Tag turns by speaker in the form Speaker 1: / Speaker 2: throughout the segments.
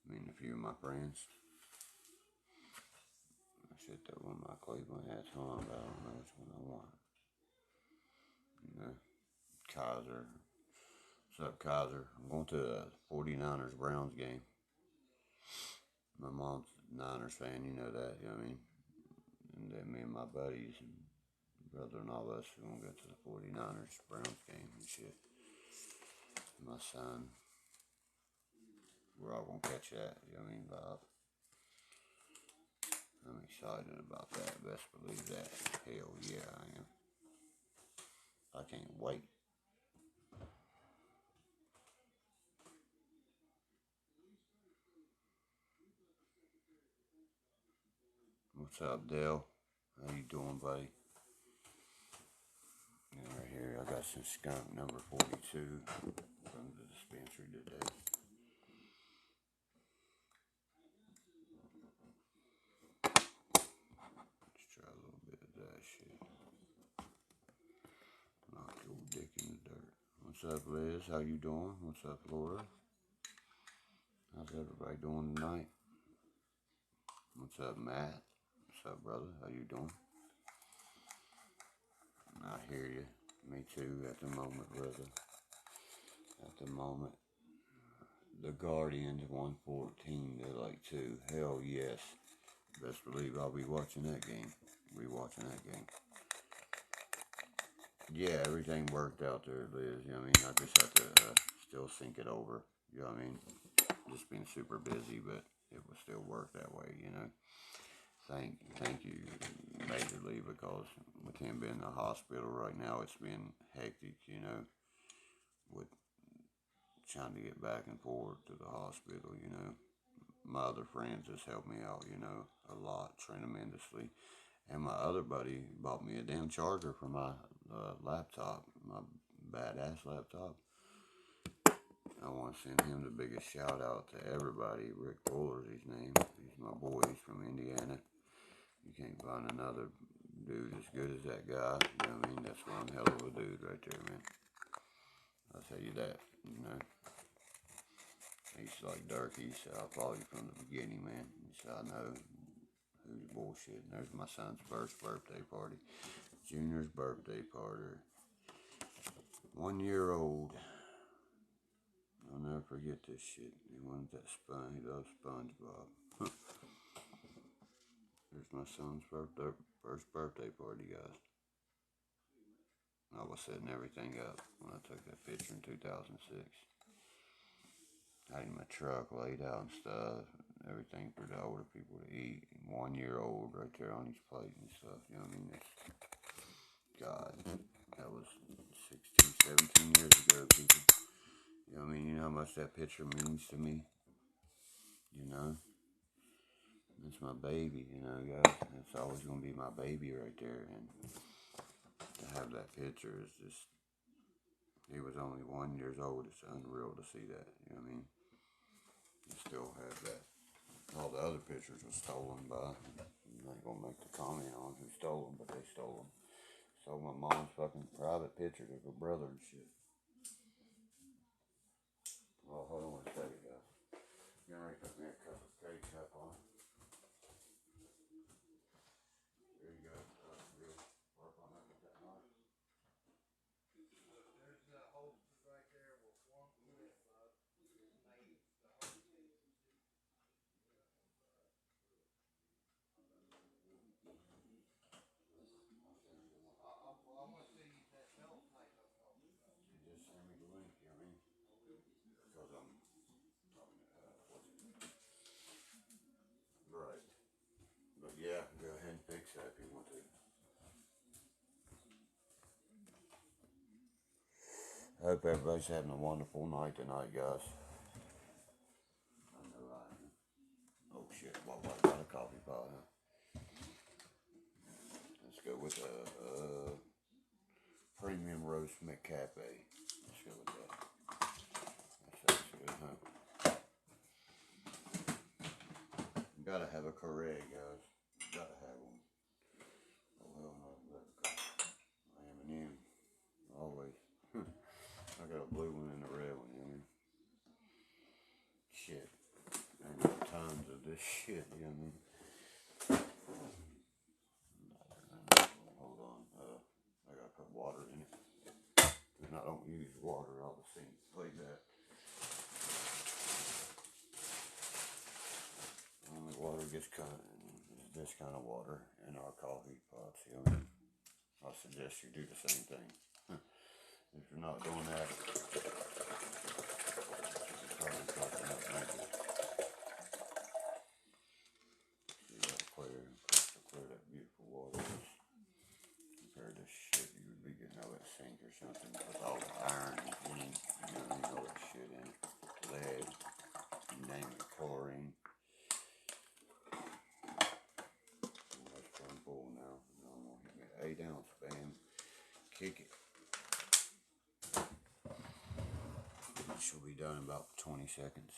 Speaker 1: I mean, a few of my friends. I should throw one of my Cleveland hats on, but I don't know which one I want. You know, Kaiser. What's up, Kaiser? I'm going to the 49ers Browns game. My mom's a Niners fan, you know that, you know what I mean? And then me and my buddies and brother and all of us are going to go to the 49ers Browns game and shit. My son, we're all going to catch that, you know what I mean, Bob? I'm excited about that, best believe that. Hell yeah, I am. I can't wait. What's up, Dale? How you doing, buddy? Yeah, right here, I got some skunk number 42 from the dispensary today. Let's try a little bit of that shit. Knock your dick in the dirt. What's up, Liz? How you doing? What's up, Laura? How's everybody doing tonight? What's up, Matt? What's up, brother? How you doing? I hear you. Me too at the moment, brother. At the moment. The Guardians 114, they're like 2. Hell yes. Best believe I'll be watching that game. Yeah, everything worked out there, Liz. You know what I mean? I just have to still think it over. You know what I mean? Just being super busy, but it will still work that way, you know? Thank you majorly, because with him being in the hospital right now, it's been hectic, you know, with trying to get back and forth to the hospital, you know. My other friends just helped me out, you know, a lot, tremendously. And my other buddy bought me a damn charger for my laptop, my badass laptop. I want to send him the biggest shout out to everybody. Rick Buller's his name. He's my boy. He's from Indiana. You can't find another dude as good as that guy. You know what I mean? That's one hell of a dude right there, man. I'll tell you that, you know. He's like Derkie. He said, I'll follow you from the beginning, man. He said, I know who's bullshitting. There's my son's first birthday party. Junior's birthday party. 1 year old. I'll never forget this shit. He wanted that he loves SpongeBob. There's my son's first birthday party, guys. I was setting everything up when I took that picture in 2006. I had my truck laid out and stuff, everything for the older people to eat. 1 year old right there on his plate and stuff, you know what I mean? God, that was 16, 17 years ago, people. You know what I mean? You know how much that picture means to me? You know? It's my baby, you know, guys. It's always going to be my baby right there. And to have that picture is just, he was only 1 year old. It's unreal to see that, you know what I mean? You still have that. All the other pictures were stolen by, I'm not going to make the comment on who stole them, but they stole them. Stole my mom's fucking private pictures of her brother and shit. Oh, hold on one second, guys. You already put me a cup of K-cup on. There you go. We'll work on that with that knife. There's the holsters right there with one clip, bud. I want to see that belt knife I'm talking about. You just send me the link, you know what I mean? Because I'm talking to right. But yeah, go ahead and fix that if you want to. I hope everybody's having a wonderful night tonight, guys. I know I am. Oh shit, well, I got a coffee pot, huh? Let's go with a premium roast McCafe. Let's go with that. That sounds good, huh? You gotta have a Corée, guys. You gotta have one. Oh hell no, I am an M. Always. I got a blue one and a red one, you know? Shit. Ain't this shit, you know what I mean? Hold on, I gotta put water in it. And I don't use water out of the sink like that. Only water gets cut is this kind of water in our coffee pots, you know what I mean? I suggest you do the same thing. If you're not doing that, you're probably fucking up maybe. You gotta clear that beautiful water is. Compared to shit you would be getting out of that sink or something with all the iron and zinc, you know, all that shit in it. Lead, you name it, chlorine. That's pretty full now. Now I'm gonna hit me an 8-ounce, bam, kick it. This will be done in about 20 seconds.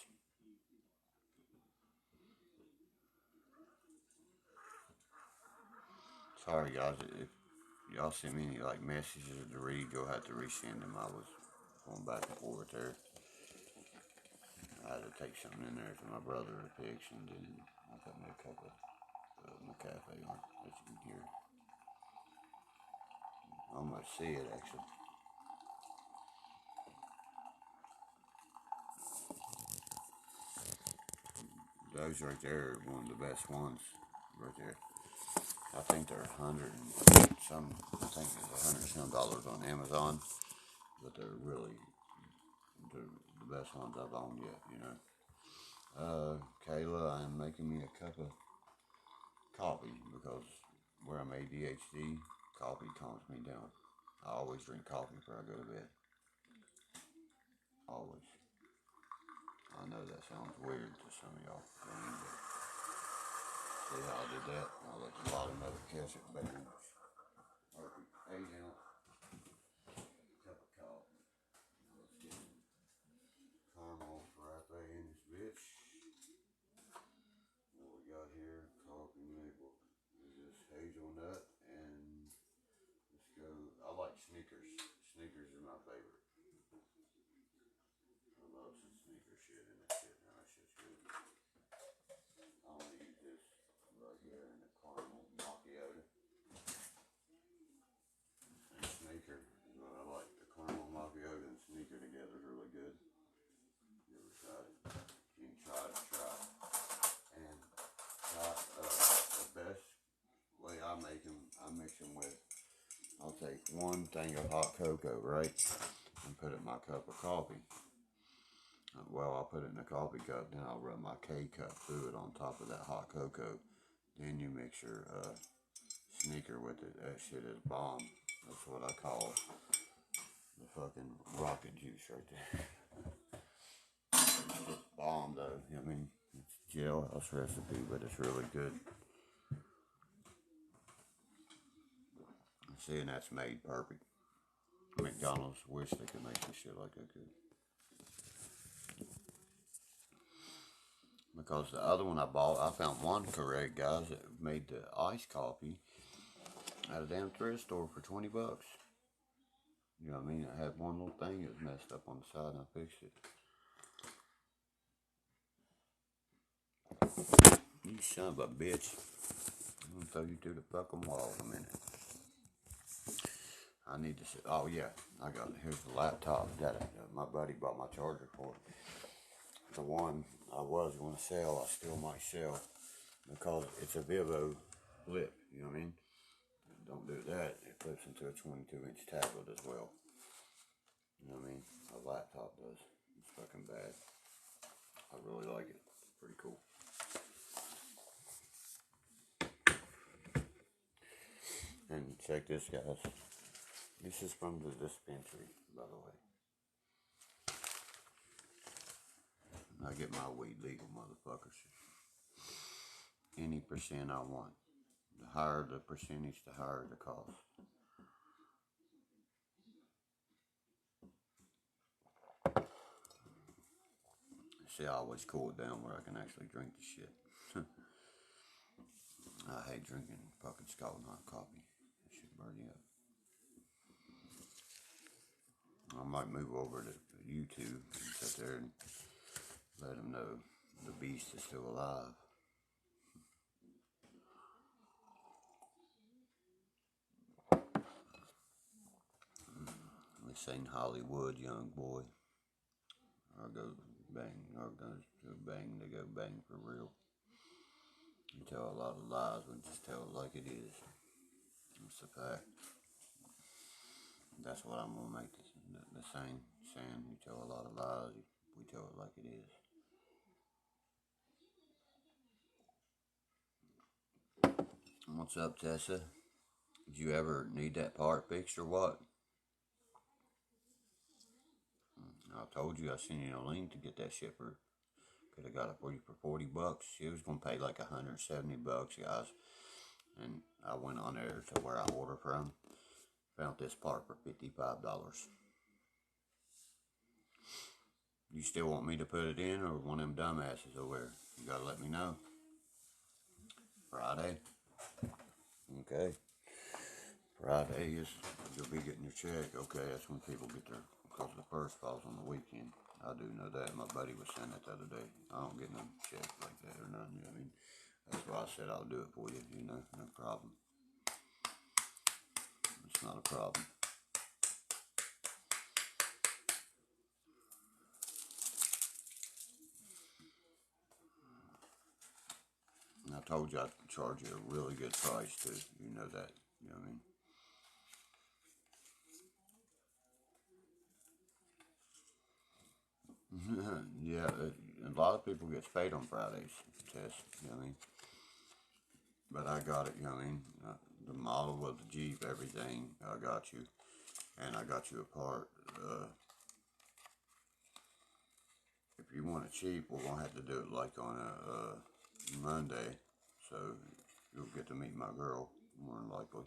Speaker 1: Sorry guys, if y'all send me any like messages to read, you'll have to resend them. I was going back and forth there. I had to take something in there for my brother to fix, and then I put me a cup of my cafe on, as you can hear. I almost see it actually. Those right there are one of the best ones right there. I think they're $100 and some. I think it's $100 on Amazon, but they're really the best ones I've owned yet. You know, Kayla, I'm making me a cup of coffee because where I'm ADHD, coffee calms me down. I always drink coffee before I go to bed. Always. I know that sounds weird to some of y'all. See how I did that? I'll let the bottom of it catch it better. Perfect. 8-ounce cup of coffee. Let's get some caramel frappe in this bitch. What we got here, coffee maple. Is this hazelnut, and let's go. I like Snickers. Snickers are my favorite. I love some Snicker shit in that shit. Now that shit's good. I want to use this right here in the caramel macchiato. And Snicker is what I like. The caramel macchiato and Snicker together is really good. You ever tried it? You can try it, try it. And the best way I make them, I mix them with, I'll take one thing of hot cocoa, right? And put it in my cup of coffee. Well, I'll put it in a coffee cup, then I'll run my K-cup through it on top of that hot cocoa. Then you mix your Sneaker with it. That shit is bomb. That's what I call the fucking rocket juice right there. It's bomb though. I mean, it's jailhouse recipe, but it's really good. See, and that's made perfect. McDonald's wish they could make some shit like that good. Because the other one I bought, I found one correct, guys, that made the iced coffee at a damn thrift store for $20. You know what I mean? I had one little thing that was messed up on the side and I fixed it. You son of a bitch. I'm gonna throw you through the fucking wall in a minute. I need to sit. Oh yeah, I got it. Here's the laptop. Got it. My buddy bought my charger for it. The one I was going to sell, I still might sell because it's a Vivo flip. You know what I mean? Don't do that. It flips into a 22-inch tablet as well. You know what I mean? A laptop does. It's fucking bad. I really like it. It's pretty cool. And check this, guys. This is from the dispensary, by the way. I get my weed legal, motherfuckers. Any percent I want. The higher the percentage, the higher the cost. See, I always cool it down where I can actually drink the shit. I hate drinking fucking scalding hot coffee. That shit burn you up. I might move over to YouTube and sit there and let them know the beast is still alive. St. Hollywood young boy. Or go bang, or go bang, they go bang for real. You tell a lot of lies, but just tell it like it is. It's a fact. That's what I'm gonna make the same saying. You tell a lot of lies, we tell it like it is. What's up, Tessa? Did you ever need that part fixed or what? I told you I sent you a link to get that shipper. Could have got it for you for $40. She was gonna pay like $170, guys. And I went on there to where I order from. Found this part for $55. You still want me to put it in, or one of them dumbasses over there? You gotta let me know. Friday? Okay. Friday is, you'll be getting your check. Okay, that's when people get their, because the first falls on the weekend. I do know that. My buddy was saying that the other day. I don't get no check like that or nothing. I mean, that's why I said I'll do it for you, no problem. It's not a problem. And I told you I'd charge you a really good price too. You know that. You know what I mean? Yeah, a lot of people get paid on Fridays, Tess, you know what I mean? But I got it, you know what I mean? The model of the Jeep, everything, I got you. And I got you a part. If you want it cheap, we're going to have to do it like on a Monday. So you'll get to meet my girl, more than likely.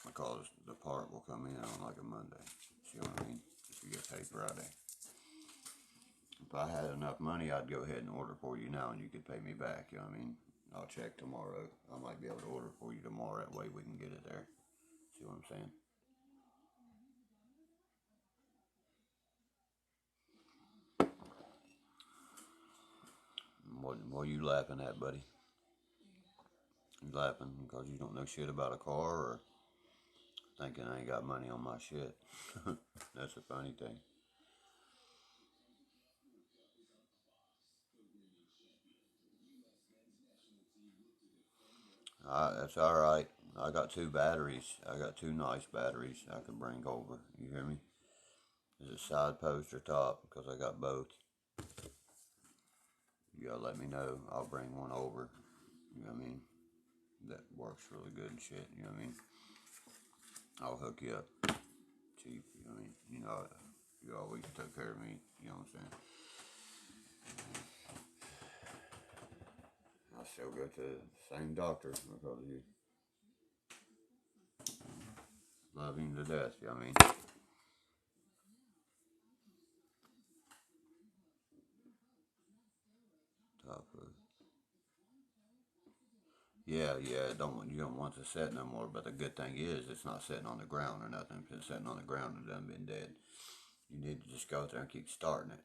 Speaker 1: Because the part will come in on like a Monday. See what I mean? If you get paid Friday. If I had enough money, I'd go ahead and order for you now and you could pay me back, you know what I mean? I'll check tomorrow. I might be able to order for you tomorrow, that way we can get it there. See what I'm saying? What are you laughing at, buddy? You laughing because you don't know shit about a car, or thinking I ain't got money on my shit? That's a funny thing. That's alright. I got two batteries. I got two nice batteries I can bring over. You hear me? Is it side post or top? Because I got both. You gotta let me know. I'll bring one over. You know what I mean? That works really good and shit. You know what I mean? I'll hook you up cheap. You know what I mean? You know, you always took care of me. You know what I'm saying? I still go to the same doctor because you love him to death. You know what I mean? Top of, yeah. You don't want to set no more. But the good thing is, it's not sitting on the ground or nothing. If it's sitting on the ground, it done been dead. You need to just go out there and keep starting it.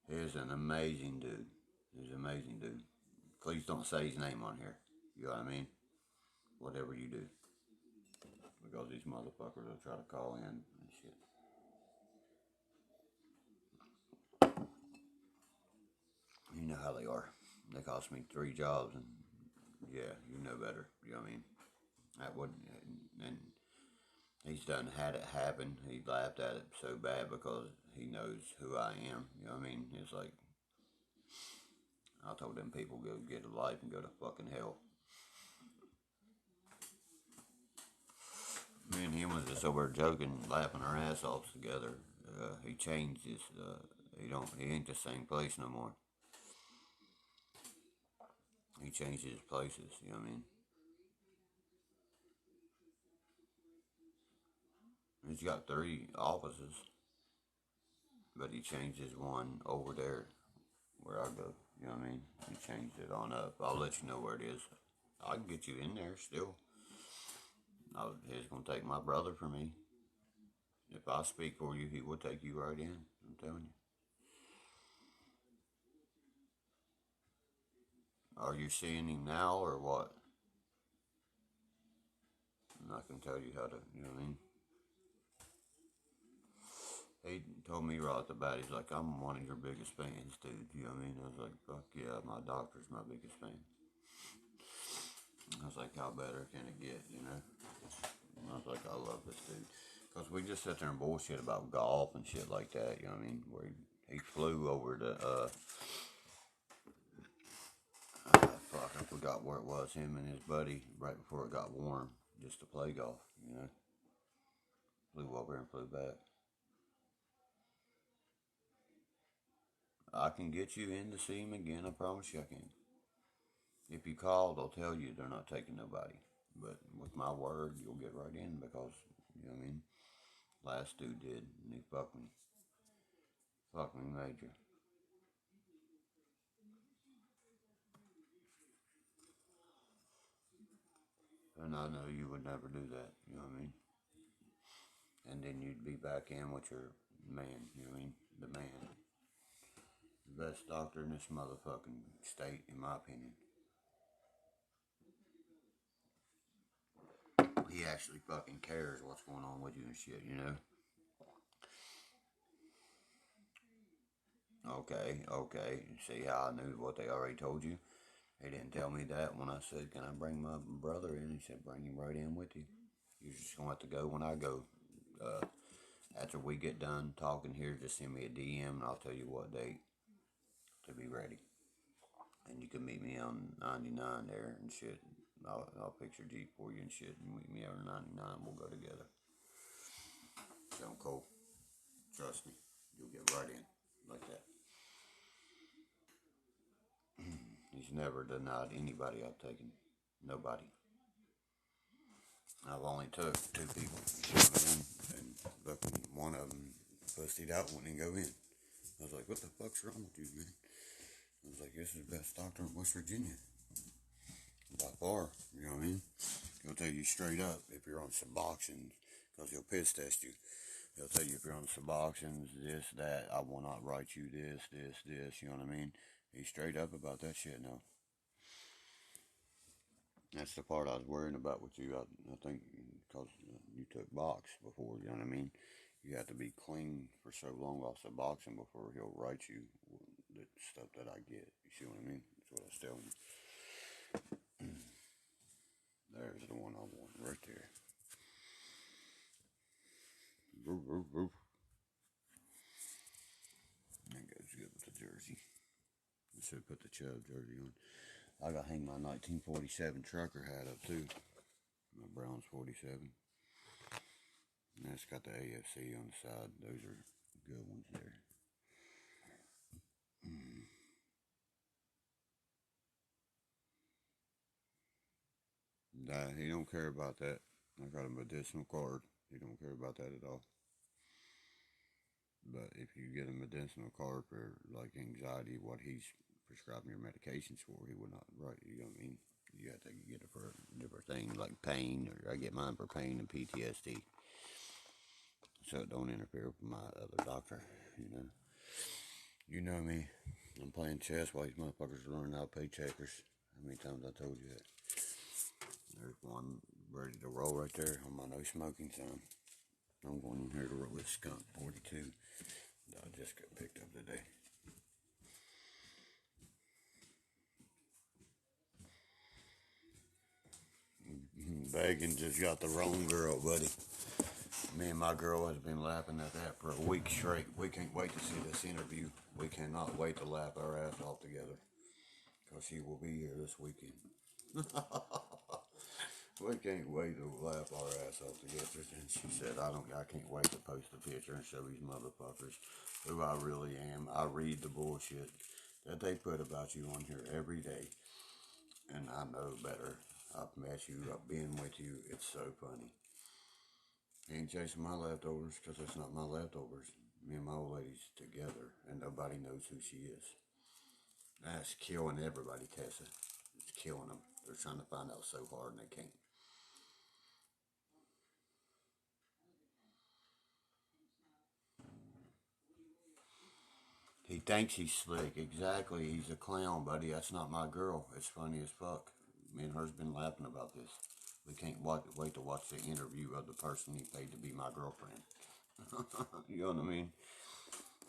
Speaker 1: He's an amazing dude. He's an amazing dude. Please don't say his name on here. You know what I mean? Whatever you do. Because these motherfuckers will try to call in and shit. You know how they are. They cost me 3 jobs, and yeah, you know better. You know what I mean? That wouldn't, and he's done had it happen. He laughed at it so bad because he knows who I am. You know what I mean? It's like, I told them people go get a life and go to fucking hell. Me and him was just over joking, laughing our ass off together. He changed his. He ain't the same place no more. He changed his places. You know what I mean? He's got 3 offices, but he changed his one over there where I go. You know what I mean? He changed it on up. I'll let you know where it is. I can get you in there still. He's gonna take my brother for me. If I speak for you, he will take you right in. I'm telling you. Are you seeing him now or what? And I can tell you how to, you know what I mean? He told me right at the bat, he's like, I'm one of your biggest fans, dude. You know what I mean? I was like, fuck yeah, my doctor's my biggest fan. I was like, how better can it get, you know? And I was like, I love this dude. Because we just sit there and bullshit about golf and shit like that, you know what I mean? Where he flew over to, fuck, I forgot where it was, him and his buddy, right before it got warm, just to play golf, you know? Flew over and flew back. I can get you in to see him again, I promise you I can. If you call, they'll tell you they're not taking nobody. But with my word, you'll get right in because, you know what I mean? Last dude did, and he fucked me. Fucked me major. And I know you would never do that, you know what I mean? And then you'd be back in with your man, you know what I mean? The man. The best doctor in this motherfucking state, in my opinion. He actually fucking cares what's going on with you and shit, you know? Okay, okay. See how I knew what they already told you? They didn't tell me that when I said, can I bring my brother in? He said, bring him right in with you. You're just going to have to go when I go. Uh, After we get done talking here, just send me a DM and I'll tell you what date to be ready. And you can meet me on 99 there and shit. I'll fix your Jeep for you and shit. And meet me over 99. We'll go together. Sound cool? Trust me. You'll get right in like that. He's never denied anybody I've taken. Nobody. I've only took two people. You know what I mean? And fucking one of them pussied out when he go in. I was like, what the fuck's wrong with you, man? I was like, this is the best doctor in West Virginia. By far, you know what I mean? He'll tell you straight up if you're on Suboxone, because he'll piss test you. He'll tell you if you're on Suboxone, this, that, I will not write you this, you know what I mean? He's straight up about that shit now. That's the part I was worrying about with you. I think because you took box before, you know what I mean? You have to be clean for so long off Suboxone before he'll write you the stuff that I get. You see what I mean? That's what I was telling you. There's the one I want right there. Roof, roof, roof. That goes good with the jersey. I should put the Chubb jersey on. I got to hang my 1947 trucker hat up too. My Browns 47. And that's got the AFC on the side. Those are good ones there. Nah, he don't care about that. I got a medicinal card. He don't care about that at all. But if you get a medicinal card for like anxiety, what he's prescribing your medications for, he would not write. You know what I mean? You have to get it for different things like pain, or I get mine for pain and PTSD, so it don't interfere with my other doctor. You know me. I'm playing chess while these motherfuckers are running out paycheckers. How many times I told you that? There's one ready to roll right there on my no smoking sign. I'm going in here to roll this skunk 42 that I just got picked up today. Bagging just got the wrong girl, buddy. Me and my girl has been laughing at that for a week straight. We can't wait to see this interview. We cannot wait to laugh our ass off together. Because she will be here this weekend. We can't wait to laugh our ass off together. And she said, I can't wait to post a picture and show these motherfuckers who I really am. I read the bullshit that they put about you on here every day. And I know better. I've met you, I've been with you. It's so funny. Ain't chasing my leftovers because it's not my leftovers. Me and my old lady's together and nobody knows who she is. That's killing everybody, Tessa. It's killing them. They're trying to find out so hard and they can't. He thinks he's slick. Exactly. He's a clown, buddy. That's not my girl. It's funny as fuck. Me and her's been laughing about this. We can't wait to watch the interview of the person he paid to be my girlfriend. You know what I mean?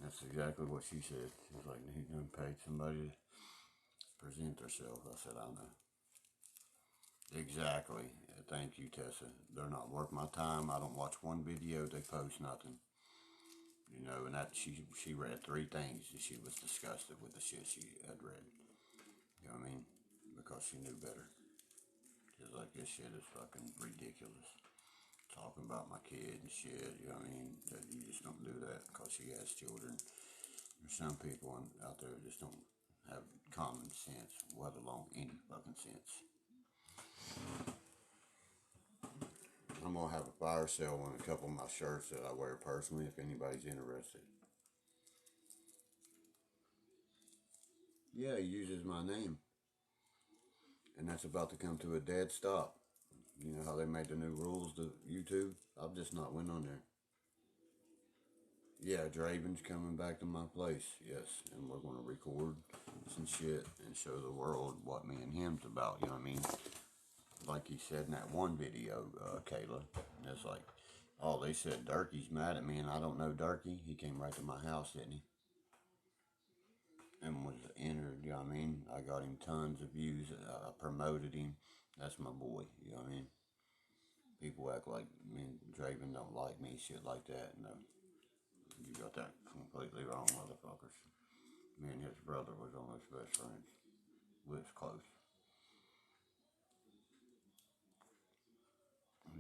Speaker 1: That's exactly what she said. She was like, he done paid somebody to present herself. I said, I know. Exactly. Thank you, Tessa. They're not worth my time. I don't watch one video. They post nothing. You know, and that she read 3 things and she was disgusted with the shit she had read. You know what I mean? Because she knew better. She's like, this shit is fucking ridiculous. Talking about my kid and shit, you know what I mean? That you just don't do that because she has children. There's some people out there that just don't have common sense, let alone any fucking sense. I'm gonna have a fire sale on a couple of my shirts that I wear personally if anybody's interested. Yeah, he uses my name. And that's about to come to a dead stop. You know how they made the new rules to YouTube? I've just not went on there. Yeah, Draven's coming back to my place, yes. And we're going to record some shit and show the world what me and him's about, you know what I mean? Like he said in that one video, Kayla, and it's like, oh, they said Derkie's mad at me and I don't know Derkie. He came right to my house, didn't he? And was entered, you know what I mean? I got him tons of views. I promoted him. That's my boy, you know what I mean? People act like me and Draven don't like me, shit like that. No, you got that completely wrong, motherfuckers. Me and his brother was almost best friends. We was close.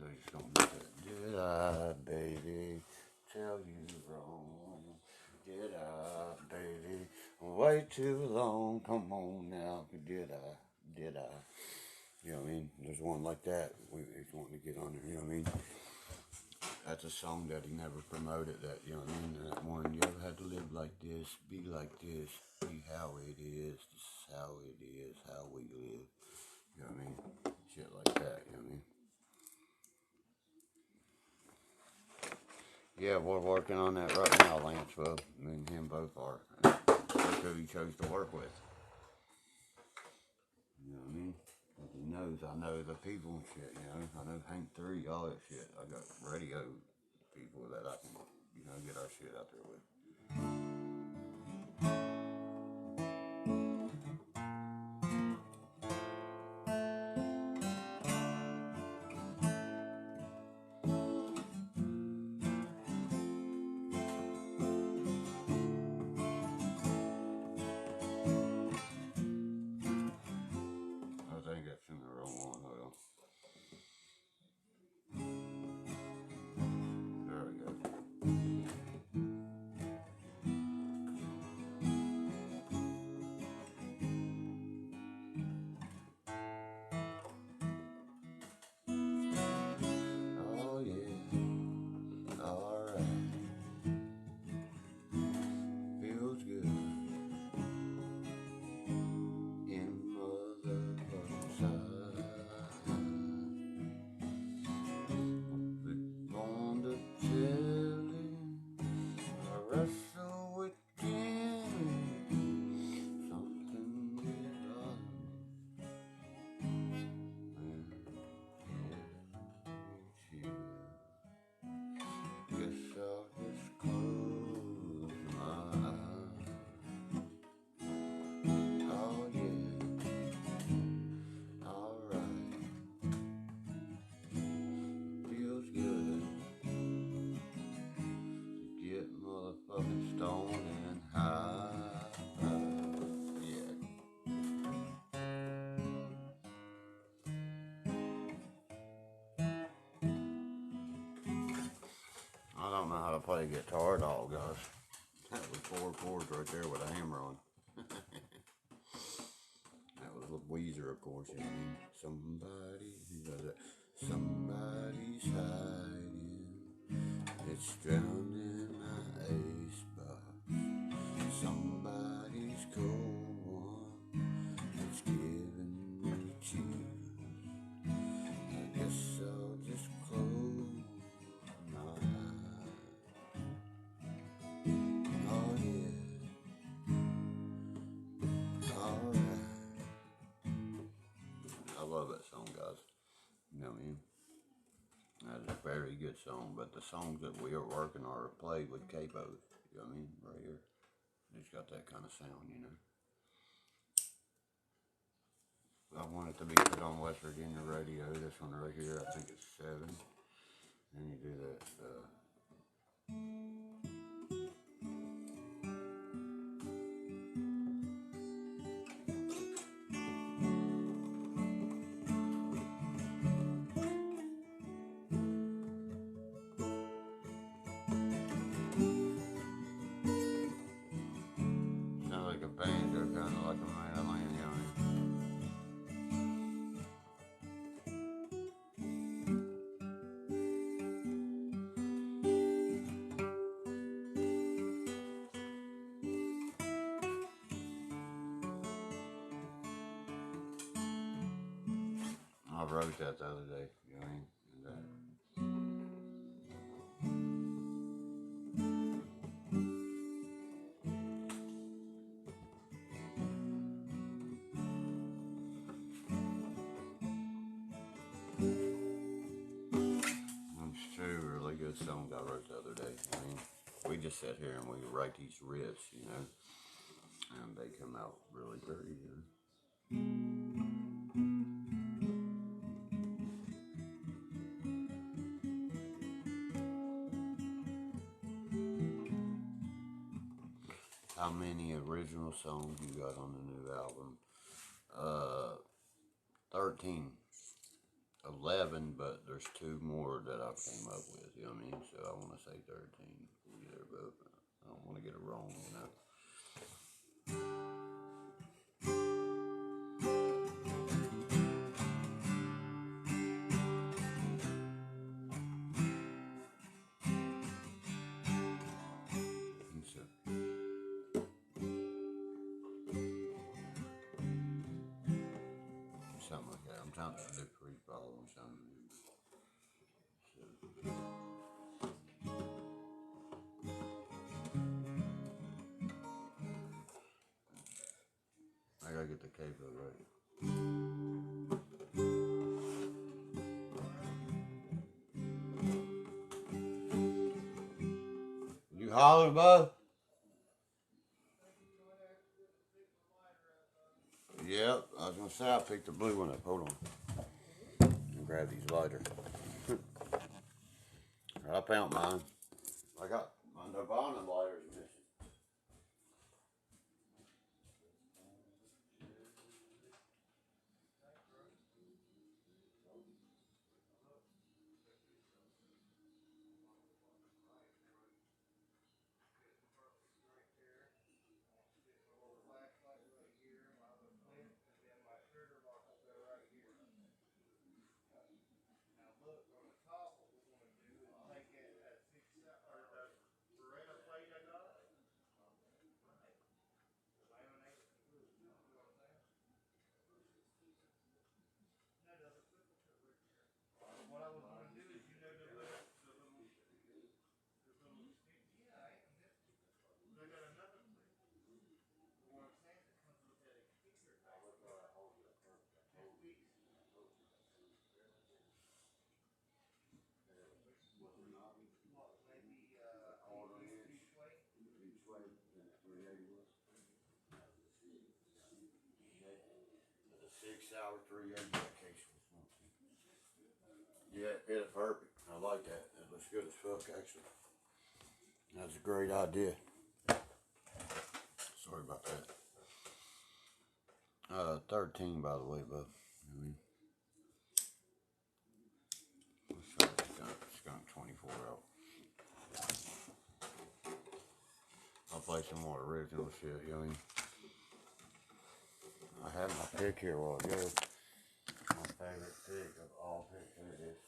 Speaker 1: They just don't get that. Did I, baby, tell you wrong? Did I, baby, wait too long? Come on now, did I? Did I? You know what I mean? There's one like that. He's wanting to get on there, you know what I mean? That's a song that he never promoted, that, you know what I mean? That one, you ever had to live like this, be like this, be how it is, this is how it is, how we live. You know what I mean? Shit like that, you know what I mean? Yeah, we're working on that right now, Lance. Well, me and him both are. Look who he chose to work with. You know what I mean? He knows I know the people and shit, you know. I know Hank 3, all that shit. I got radio people that I can, you know, get our shit out there with. I think that's in the wrong one, hold on. There we go. Oh yeah, alright. Feels good in motherfucking side. On the telly, I wrestle with Jimmy. Something about me. Guess I'll just close my eyes. Oh yeah, alright. Feels good to get motherfucking stoned and high. Yeah. I don't know how to play guitar at all, guys. That was 4 chords right there with a hammer on. That was a Weezer, of course. You know what I mean? Somebody, he does it. Somebody's hiding. It's drowned in my icebox. Somebody's cold one. It's giving me chills. I guess I'll just close my eyes. Oh yeah, alright. I love that song, guys. know what I mean? That's a very good song, but the songs that we are working are played with capos, you know what I mean, right here. It's got that kind of sound, you know. I want it to be put on West Virginia radio, this one right here, I think it's 7. Then you do that, sound like a banjo, kind of like a mandolin, you know. I wrote that the other day, you know what I mean? There's 2 really good songs I wrote the other day. I mean, we just sit here and we write these riffs, you know, and they come out really pretty, you know. How many original songs you got on the new album? 13. 11, but there's 2 more that I came up with, you know what I mean? So I want to say 13 either, but I don't want to get it wrong, you know. Something like that. I'm trying to do pre-ball or something. I gotta get the capo right. You holler, bud? Yep, I was gonna say I picked the blue one up. Hold on. And grab these lighters. I found mine. I got my Nirvana lighters missing. The 6-hour 3-8 vacation. Yeah, it's perfect. I like that. It looks good as fuck, actually. That's a great idea. Sorry about that. 13, by the way, bud. I mean, let's try this skunk 24 out. I'll play some more original shit, you know what I mean? I have my pick here while it goes. My favorite pick of all picks. Here it is.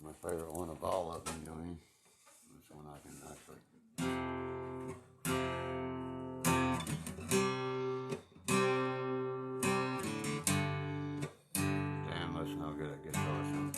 Speaker 1: My favorite one of all of them, you know what I mean? This one I can actually. Damn, that's no good at guitar sound.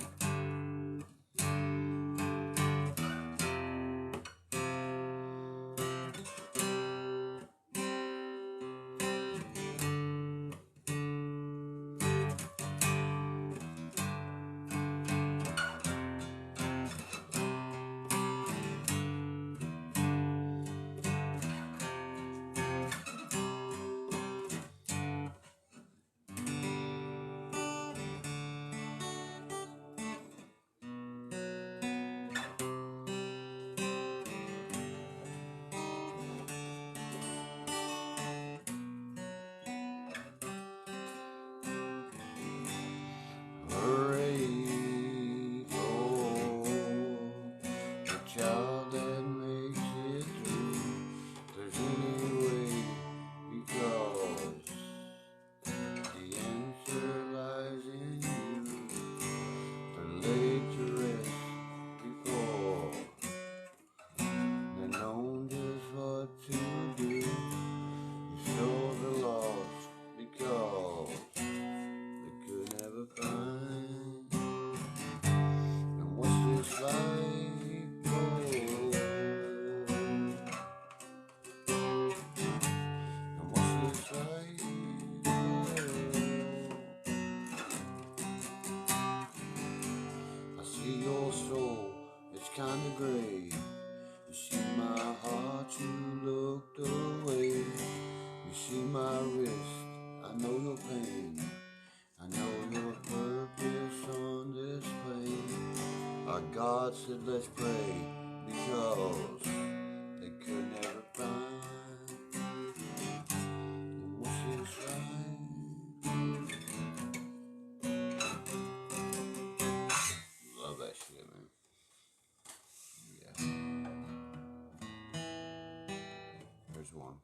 Speaker 1: the grave. You see my heart, you looked away. You see my wrist, I know your pain. I know your purpose on display. Our God said let's pray, because they could never find. And what's this right? Love that shit, man. Yeah. There's one.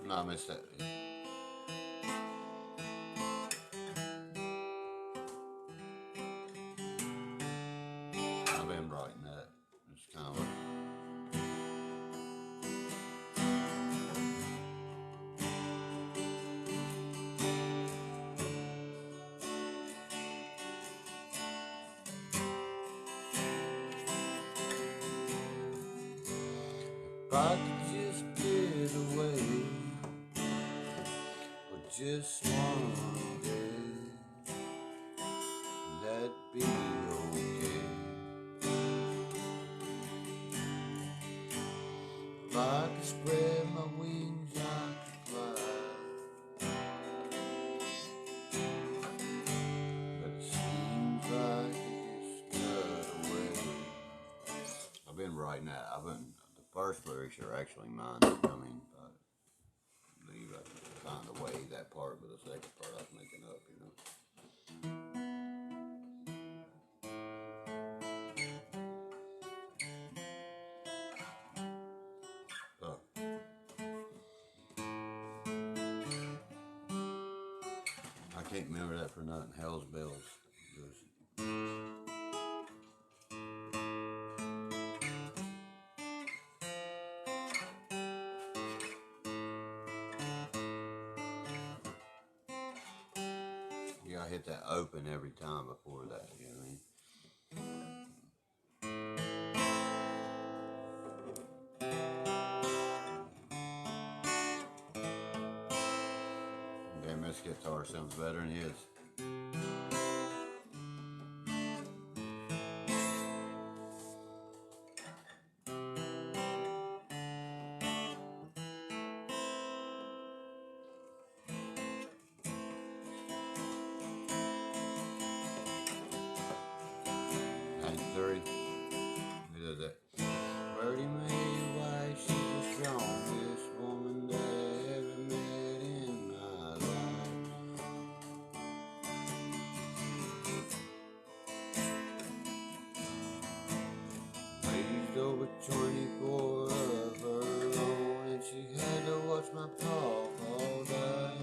Speaker 1: No, I missed that. I've been writing that. It's kind of if I could just get away for just one day, that'd be okay. If I could spread my wings, I could fly. But it seems like it's cut away. I've been writing that. The first lyrics are actually mine. I mean, I believe I kind of way that part, but the second part I was making up, you know. I can't remember that for nothing. Hell's Bells. Yeah, I hit that open every time before that, you know what I mean? Damn, this guitar sounds better than his. Three. Who does that? Birdie Mae White, she's the strongest woman that I ever met in my life. Raised over 24 of her own, and she had to watch my paw all day.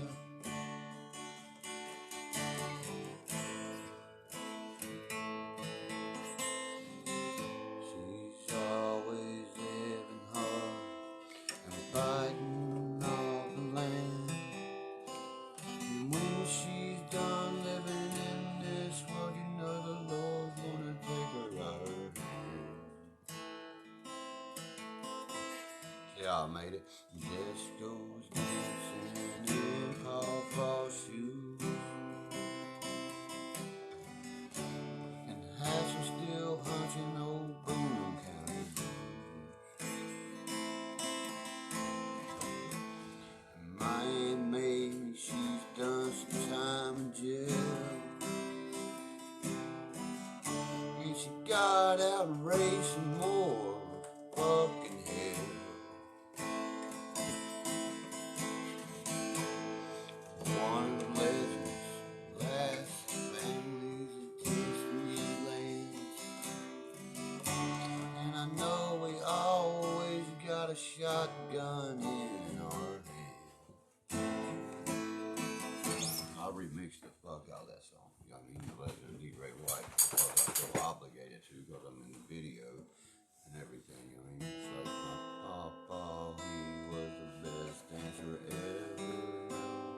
Speaker 1: She's always living hard and fighting all the land. And when she's done living in this world, you know the Lord's gonna take her out of her hand. Yeah, I made it. Disco's dancing in pawpaw shoes, and Hassel still hunching old Boone County blues. And my Aunt May, she's done some time in jail, and she got out and raised some more fucking hell. One of the legends, last families of Disneyland. And I know we always got a shotgun in our hand. I remixed the fuck out of that song. You know what I mean? The Legend of D. Ray White. Because I feel obligated to, because I'm in the video and everything. You know what I mean? It's like my papa, he was the best dancer ever known.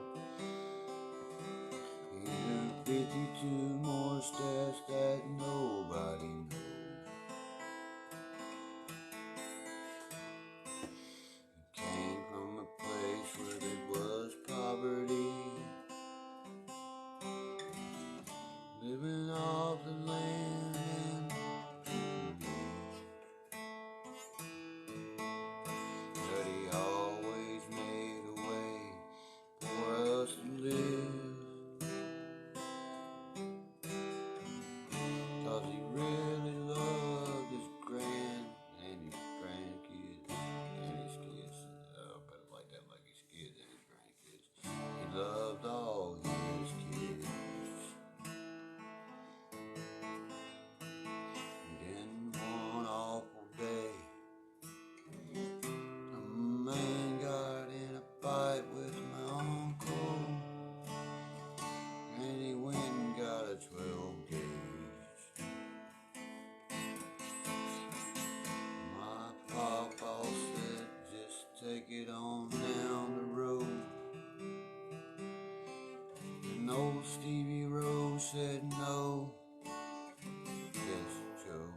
Speaker 1: living off the land and but he always made a way for us to live, 'cause he really loved his grand and his grandkids and his kids. Better like that, like his kids and his grandkids. He loved all his kids. And then one awful day, a man got in a fight with my uncle, and he went and got a 12 gauge. My papa said, just take it on down the road. And old Stevie Rose said no. Yes, Joe,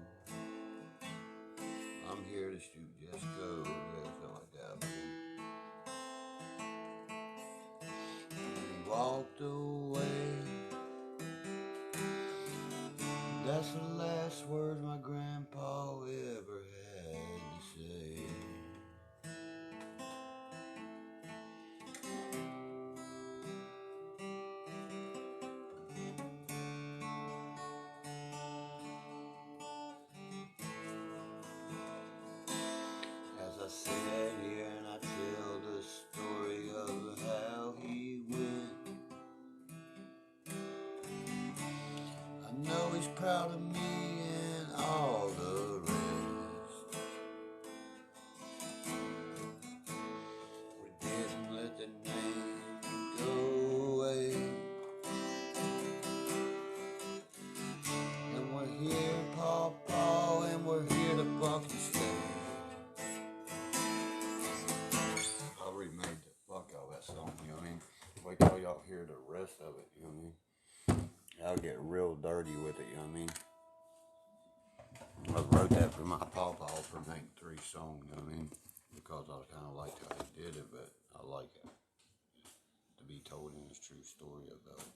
Speaker 1: I'm here to shoot, just go. Yeah, something like that. And he walked away. That's the last words my grandpa ever had to say. As I sit here and I tell the story of how he went, I know he's proud of me and all the rest. We didn't let the name go away, and we're here, Pawpaw, and we're here to fucking stay. I remade the fuck out of that song, you know what I mean? Wait till y'all hear the rest of it, you know what I mean? I'll get real dirty with it, you know what I mean? I wrote that for my pawpaw for make 3 songs, you know what I mean? Because I kind of liked how he did it, but I like it to be told in his true story about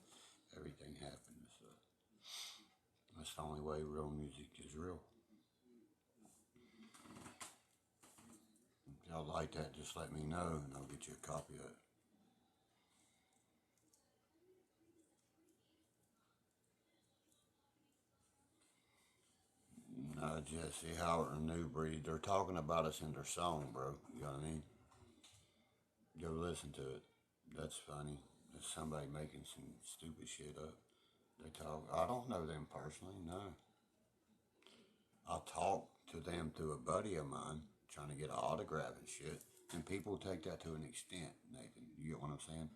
Speaker 1: everything happened. So that's the only way real music is real. If y'all like that, just let me know and I'll get you a copy of it. Jesse Howard and New Breed, they're talking about us in their song, bro. You know what I mean? Go listen to it. That's funny. It's somebody making some stupid shit up. They talk. I don't know them personally, no. I talked to them through a buddy of mine trying to get an autograph and shit. And people take that to an extent, Nathan. You get what I'm saying?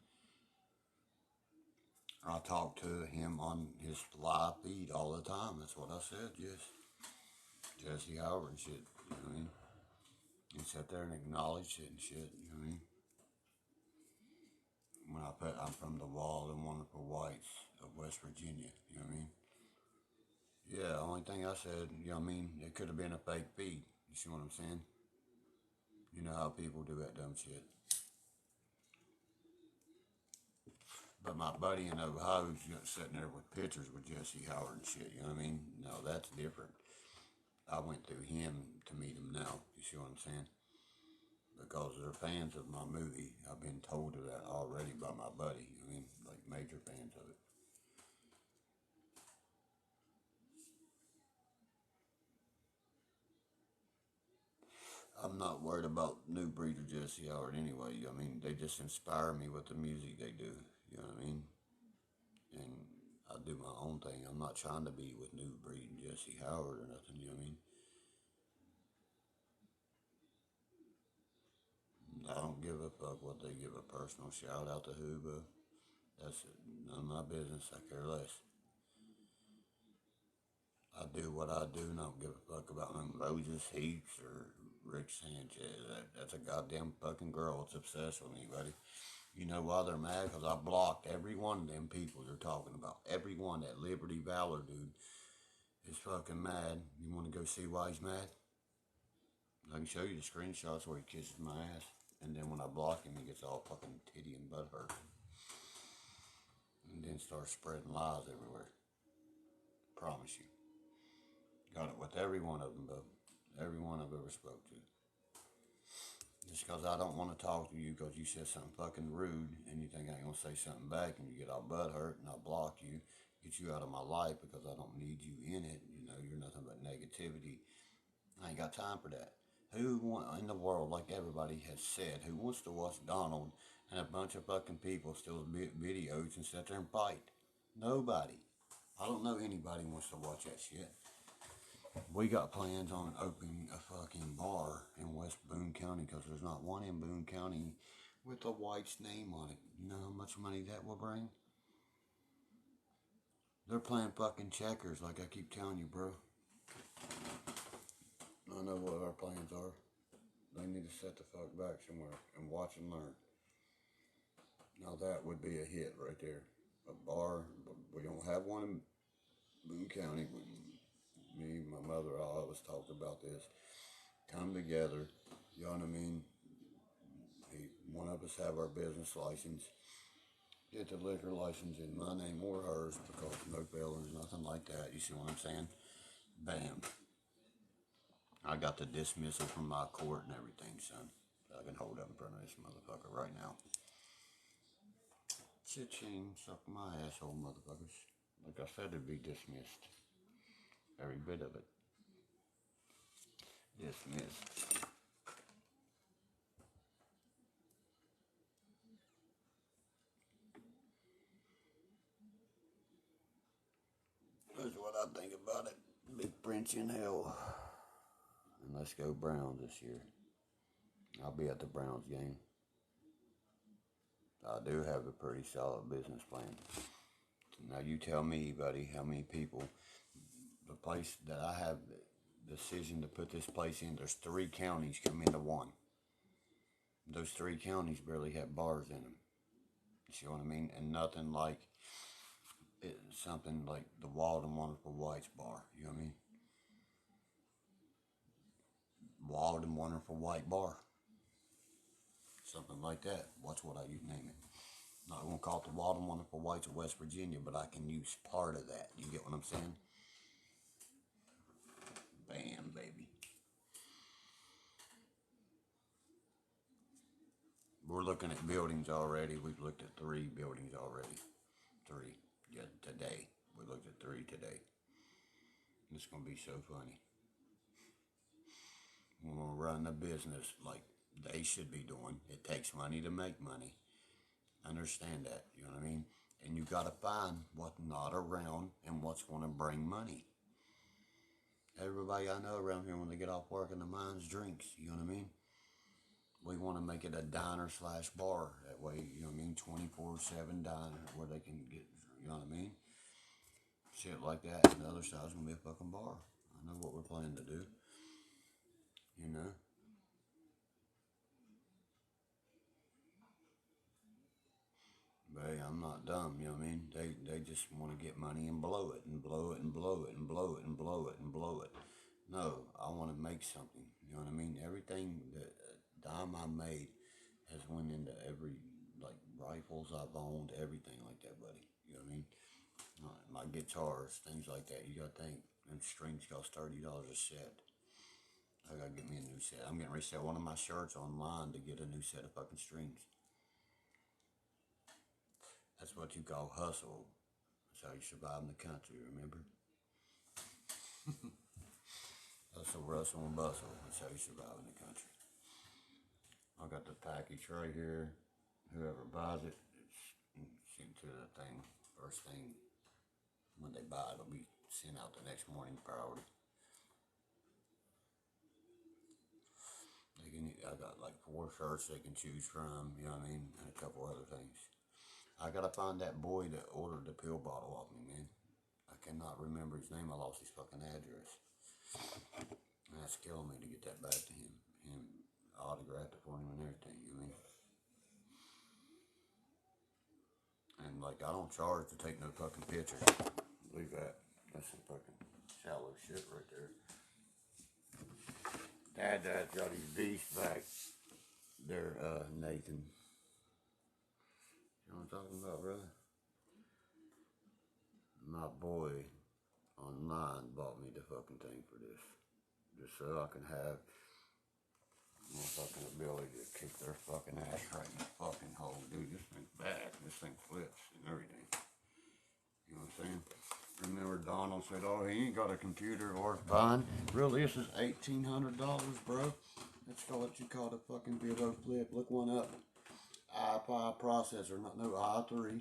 Speaker 1: I talk to him on his live feed all the time. That's what I said, Jesse Howard and shit. You know what I mean? He sat there and acknowledged it and shit. You know what I mean? When I put, I'm from the Wild and Wonderful Whites of West Virginia. You know what I mean? Yeah, the only thing I said, you know what I mean? It could have been a fake feed. You see what I'm saying? You know how people do that dumb shit. But my buddy in Ohio's sitting there with pictures with Jesse Howard and shit, you know what I mean? No, that's different. I went through him to meet him now, you see what I'm saying? Because they're fans of my movie. I've been told of that already by my buddy, I mean, like major fans of it. I'm not worried about New Breed or Jesse Howard anyway. I mean, they just inspire me with the music they do, you know what I mean? And I do my own thing. I'm not trying to be with New Breed and Jesse Howard or nothing, you know what I mean? I don't give a fuck what they give a personal shout out to who, but that's none of my business. I care less. I do what I do and I don't give a fuck about them Moses Heaps or Rick Sanchez. That's a goddamn fucking girl that's obsessed with me, buddy. You know why they're mad? Because I blocked every one of them people they're talking about. Every one. That Liberty Valor dude is fucking mad. You want to go see why he's mad? I can show you the screenshots where he kisses my ass. And then when I block him, he gets all fucking titty and butt hurt. And then starts spreading lies everywhere. promise you. Got it with every one of them, bub. Every one I've ever spoke to. Just because I don't want to talk to you because you said something fucking rude and you think I ain't going to say something back and you get all butthurt and I block you, get you out of my life because I don't need you in it. You know, you're nothing but negativity. I ain't got time for that. Who in the world, like everybody has said, who wants to watch Donald and a bunch of fucking people steal videos and sit there and fight? Nobody. I don't know anybody wants to watch that shit. We got plans on opening a fucking bar in West Boone County because there's not one in Boone County with a White's name on it. You know how much money that will bring? They're playing fucking checkers like I keep telling you, bro. I know what our plans are. They need to set the fuck back somewhere and watch and learn. Now that would be a hit right there. A bar, but we don't have one in Boone County. Me and my mother always talked about this. Come together, you know what I mean? One of us have our business license. Get the liquor license in my name or hers because no felons, nothing like that. You see what I'm saying? Bam. I got the dismissal from my court and everything, son. I can hold up in front of this motherfucker right now. Cha-ching, suck my asshole, motherfuckers. Like I said, it'd be dismissed. Every bit of it. Dismissed. That's what I think about it. Big French in hell. And let's go Browns this year. I'll be at the Browns game. I do have a pretty solid business plan. Now you tell me, buddy, how many people, the place that I have the decision to put this place in, there's 3 counties come into one. Those 3 counties barely have bars in them. You see what I mean? And nothing like something like the Wild and Wonderful Whites bar. You know what I mean? Wild and Wonderful White bar. Something like that. Watch what I name it. Not going to call it the Wild and Wonderful Whites of West Virginia, but I can use part of that. You get what I'm saying? Bam, baby. We're looking at buildings already. We've looked at 3 buildings already. 3. Yeah, today. We looked at 3 today. It's going to be so funny. We're going to run a business like they should be doing. It takes money to make money. Understand that, you know what I mean? And you got to find what's not around and what's going to bring money. Everybody I know around here, when they get off work in the mines, drinks, you know what I mean? We want to make it a diner/bar. That way, you know what I mean? 24/7 diner where they can get, you know what I mean? Shit like that. And the other side's going to be a fucking bar. I know what we're planning to do. You know? But hey, I'm not dumb, you know what I mean? They just want to get money and blow it and blow it and blow it and blow it and blow it and blow it. No, I want to make something. You know what I mean? Everything that dime I made has went into every, like, rifles I've owned, everything like that, buddy. You know what I mean? My guitars, things like that. You got to think, them strings cost $30 a set. I got to get me a new set. I'm getting ready to sell one of my shirts online to get a new set of fucking strings. That's what you call hustle. That's how you survive in the country, remember? Hustle, rustle, and bustle. That's how you survive in the country. I got the package right here. Whoever buys it, it's sent to the thing. First thing, when they buy it, it'll be sent out the next morning, priority. I got like 4 shirts they can choose from, you know what I mean? And a couple other things. I gotta find that boy that ordered the pill bottle off me, man. I cannot remember his name. I lost his fucking address. And that's killing me to get that back to him. Him autographed it for him and everything, you know what I mean? And like, I don't charge to take no fucking pictures. Believe that. That's some fucking shallow shit right there. Dad's got his beast back there, Nathan. You know what I'm talking about, brother? My boy on online bought me the fucking thing for this. Just so I can have my fucking ability to kick their fucking ass right in the fucking hole. Dude, this thing's bad. This thing flips and everything. You know what I'm saying? Remember Donald said, oh, he ain't got a computer worth buying. Really, this is $1,800, bro. That's what you call the fucking Bilbo flip. Look one up. i5 processor, not no i3.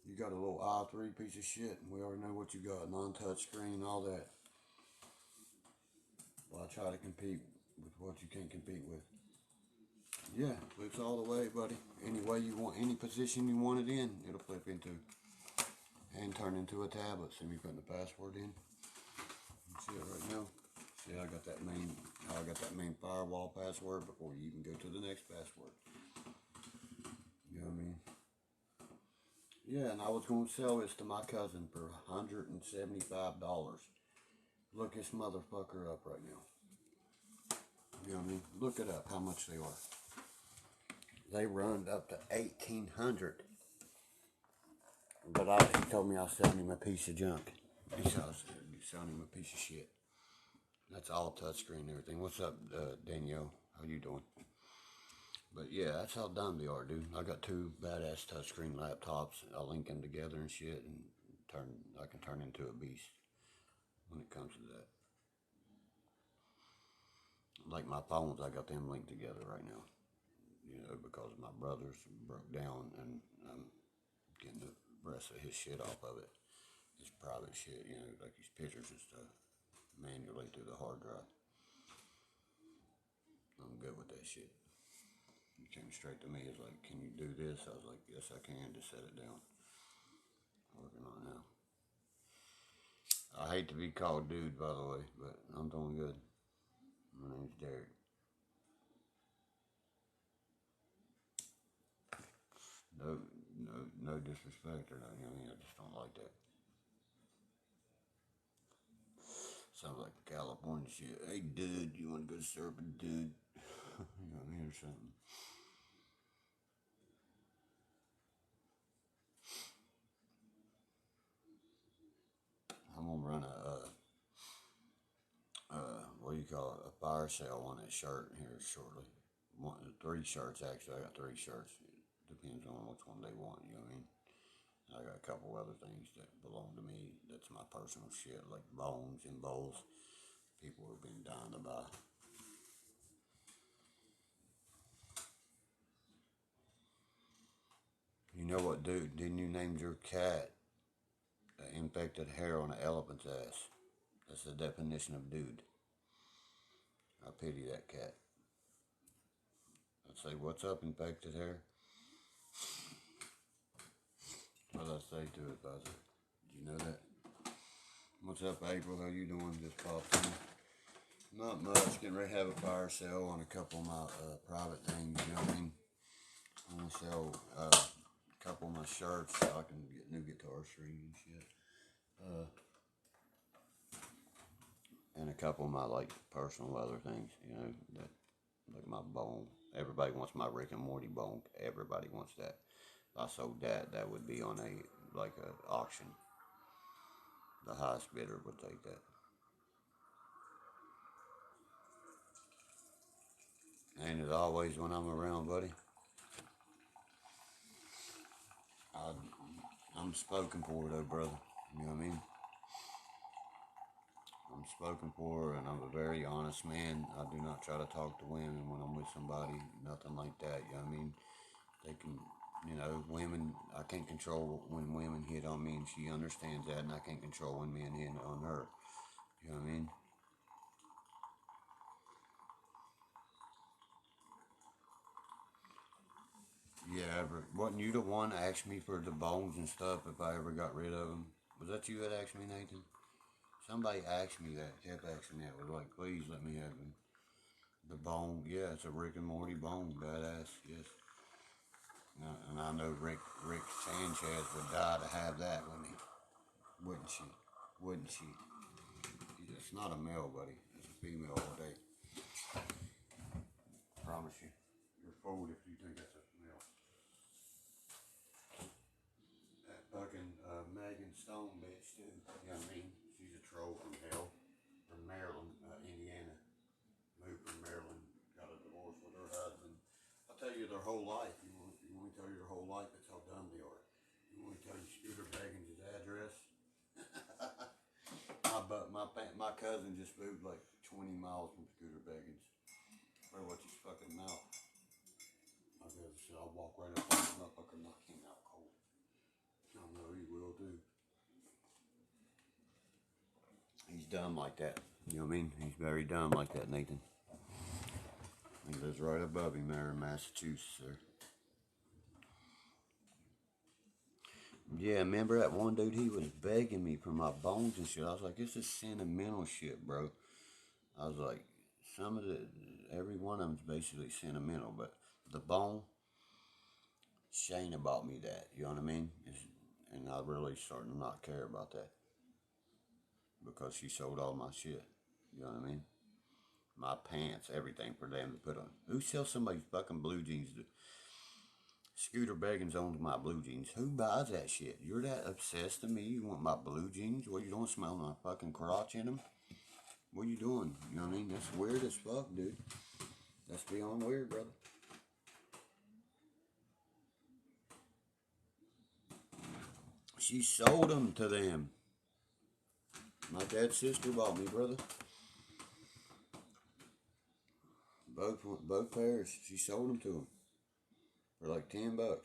Speaker 1: You got a little i3 piece of shit, and we already know what you got. Non-touch screen, all that. Why try to compete with what you can't compete with? Yeah, flips all the way, buddy. Any way you want, any position you want it in, it'll flip into. And turn into a tablet. See me putting the password in. You see it right now. See, I got that main firewall password before you even go to the next password. You know what I mean? Yeah, and I was going to sell this to my cousin for $175. Look this motherfucker up right now. You know what I mean? Look it up, how much they are. They run up to $1,800. But he told me I was selling him a piece of junk. He said I was selling him a piece of shit. That's all touchscreen and everything. What's up, Danielle? How you doing? But yeah, that's how dumb they are, dude. I got two badass touchscreen laptops. I link them together and shit, and I can turn into a beast when it comes to that. Like my phones, I got them linked together right now. You know, because my brother's broke down, and I'm getting the rest of his shit off of it. His private shit, you know, like his pictures and stuff, manually through the hard drive. I'm good with that shit. He came straight to me. He's like, can you do this? I was like, yes, I can. Just set it down. I'm working on it now. I hate to be called dude, by the way, but I'm doing good. My name's Derek. No disrespect or nothing. I mean, I just don't like that. Sounds like California shit. Hey, dude, you want to go surfing, dude? You know what I mean, or something. I'm gonna run what do you call it? A fire sale on that shirt here shortly. 3 shirts actually. I got 3 shirts. It depends on which one they want. You know what I mean? I got a couple other things that belong to me. That's my personal shit, like bones and bowls. People have been dying to buy. You know what, dude? Didn't you name your cat infected hair on an elephant's ass? That's the definition of dude. I pity that cat. I'd say, what's up, infected hair? What I say to it, Buzzer? Did you know that? What's up, April? How you doing? Just popped in. Not much. Getting ready to have a fire sale on a couple of my private things. You know what I mean? I'm gonna sell a couple of my shirts so I can get new guitar strings and shit. And a couple of my like personal other things. You know, that like my bone. Everybody wants my Rick and Morty bone. Everybody wants that. If I sold that, that would be on a auction. The highest bidder would take that. Ain't it always when I'm around, buddy? I'm spoken for though, brother. You know what I mean? I'm spoken for, and I'm a very honest man. I do not try to talk to women when I'm with somebody, nothing like that. You know what I mean? They can, you know, women, I can't control when women hit on me, and she understands that, and I can't control when men hit on her. You know what I mean? Yeah, wasn't you the one that asked me for the bones and stuff if I ever got rid of them? Was that you that asked me, Nathan? Somebody asked me that, kept asking that. Was like, please let me have them. The bone, yeah, it's a Rick and Morty bone, badass, yes. And I know Rick Sanchez would die to have that, wouldn't she? Wouldn't she? It's not a male, buddy. It's a female all day. Promise you. You're fooled if you think that's a male. That fucking Megan Stone bitch, too. You know what I mean? She whole life. You want me to tell you their whole life? That's how dumb they are. You want me to tell you Scooter Baggins' address? my cousin just moved like 20 miles from Scooter Baggins. Better watch his fucking mouth. My cousin said I'll walk right up on his motherfucker, knock him out cold. I know he will too. He's dumb like that. You know what I mean? He's very dumb like that, Nathan. He lives right above him there in Massachusetts, sir. Yeah, remember that one dude? He was begging me for my bones and shit. I was like, this is sentimental shit, bro. I was like, every one of them's basically sentimental, but the bone, Shayna bought me that. You know what I mean? And I really starting to not care about that because she sold all my shit. You know what I mean? My pants, everything for them to put on. Who sells somebody's fucking blue jeans? Scooter Baggins owns my blue jeans. Who buys that shit? You're that obsessed to me? You want my blue jeans? What you doing, smelling my fucking crotch in them? What you doing? You know what I mean? That's weird as fuck, dude. That's beyond weird, brother. She sold them to them. My dad's sister bought me, brother. Both pairs. She sold them to him for like $10.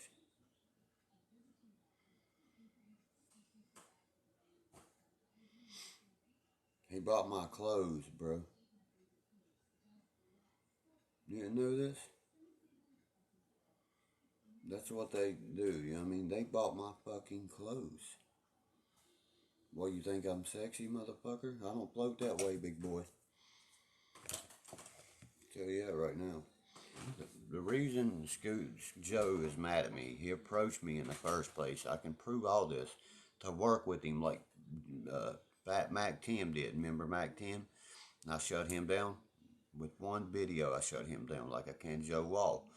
Speaker 1: He bought my clothes, bro. You didn't know this? That's what they do, you know what I mean? They bought my fucking clothes. What, you think I'm sexy, motherfucker? I don't float that way, big boy. Tell you that right now. The reason Joe is mad at me, he approached me in the first place. I can prove all this to work with him like Fat Mac Tim did. Remember Mac Tim? And I shut him down with one video. I shut him down like I can Joe Wall.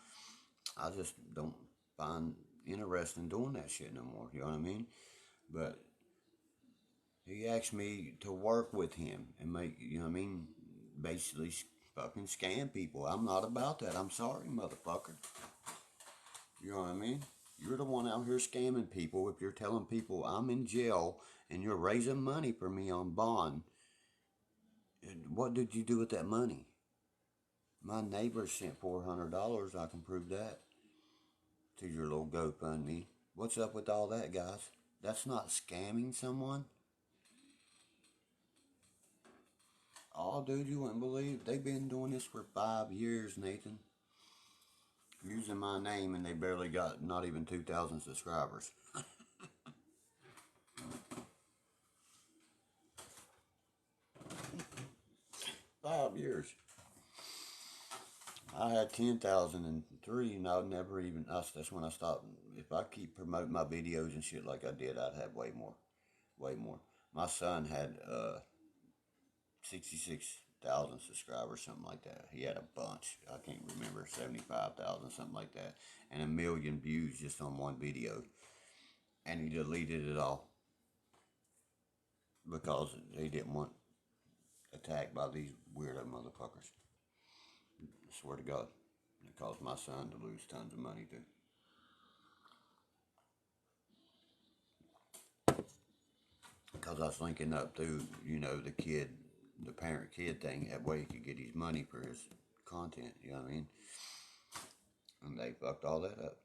Speaker 1: I just don't find interesting doing that shit no more. You know what I mean? But he asked me to work with him and make, you know what I mean, basically fucking scam people. I'm not about that. I'm sorry, motherfucker. You know what I mean? You're the one out here scamming people. If you're telling people I'm in jail and you're raising money for me on bond, what did you do with that money? My neighbor sent $400. I can prove that to your little GoFundMe. What's up with all that, guys? That's not scamming someone. Oh, dude, you wouldn't believe they've been doing this for 5 years, Nathan. Using my name, and they barely got not even 2,000 subscribers. 5 years. I had 10,003, and I would never even. That's when I stopped. If I keep promoting my videos and shit like I did, I'd have way more, way more. My son had 66,000 subscribers, something like that. He had a bunch. I can't remember, 75,000, something like that, and 1,000,000 views just on one video. And he deleted it all because he didn't want attacked by these weirdo motherfuckers. I swear to God, it caused my son to lose tons of money too. Because I was linking up through, you know, the parent-kid thing. That way he could get his money for his content, you know what I mean? And they fucked all that up.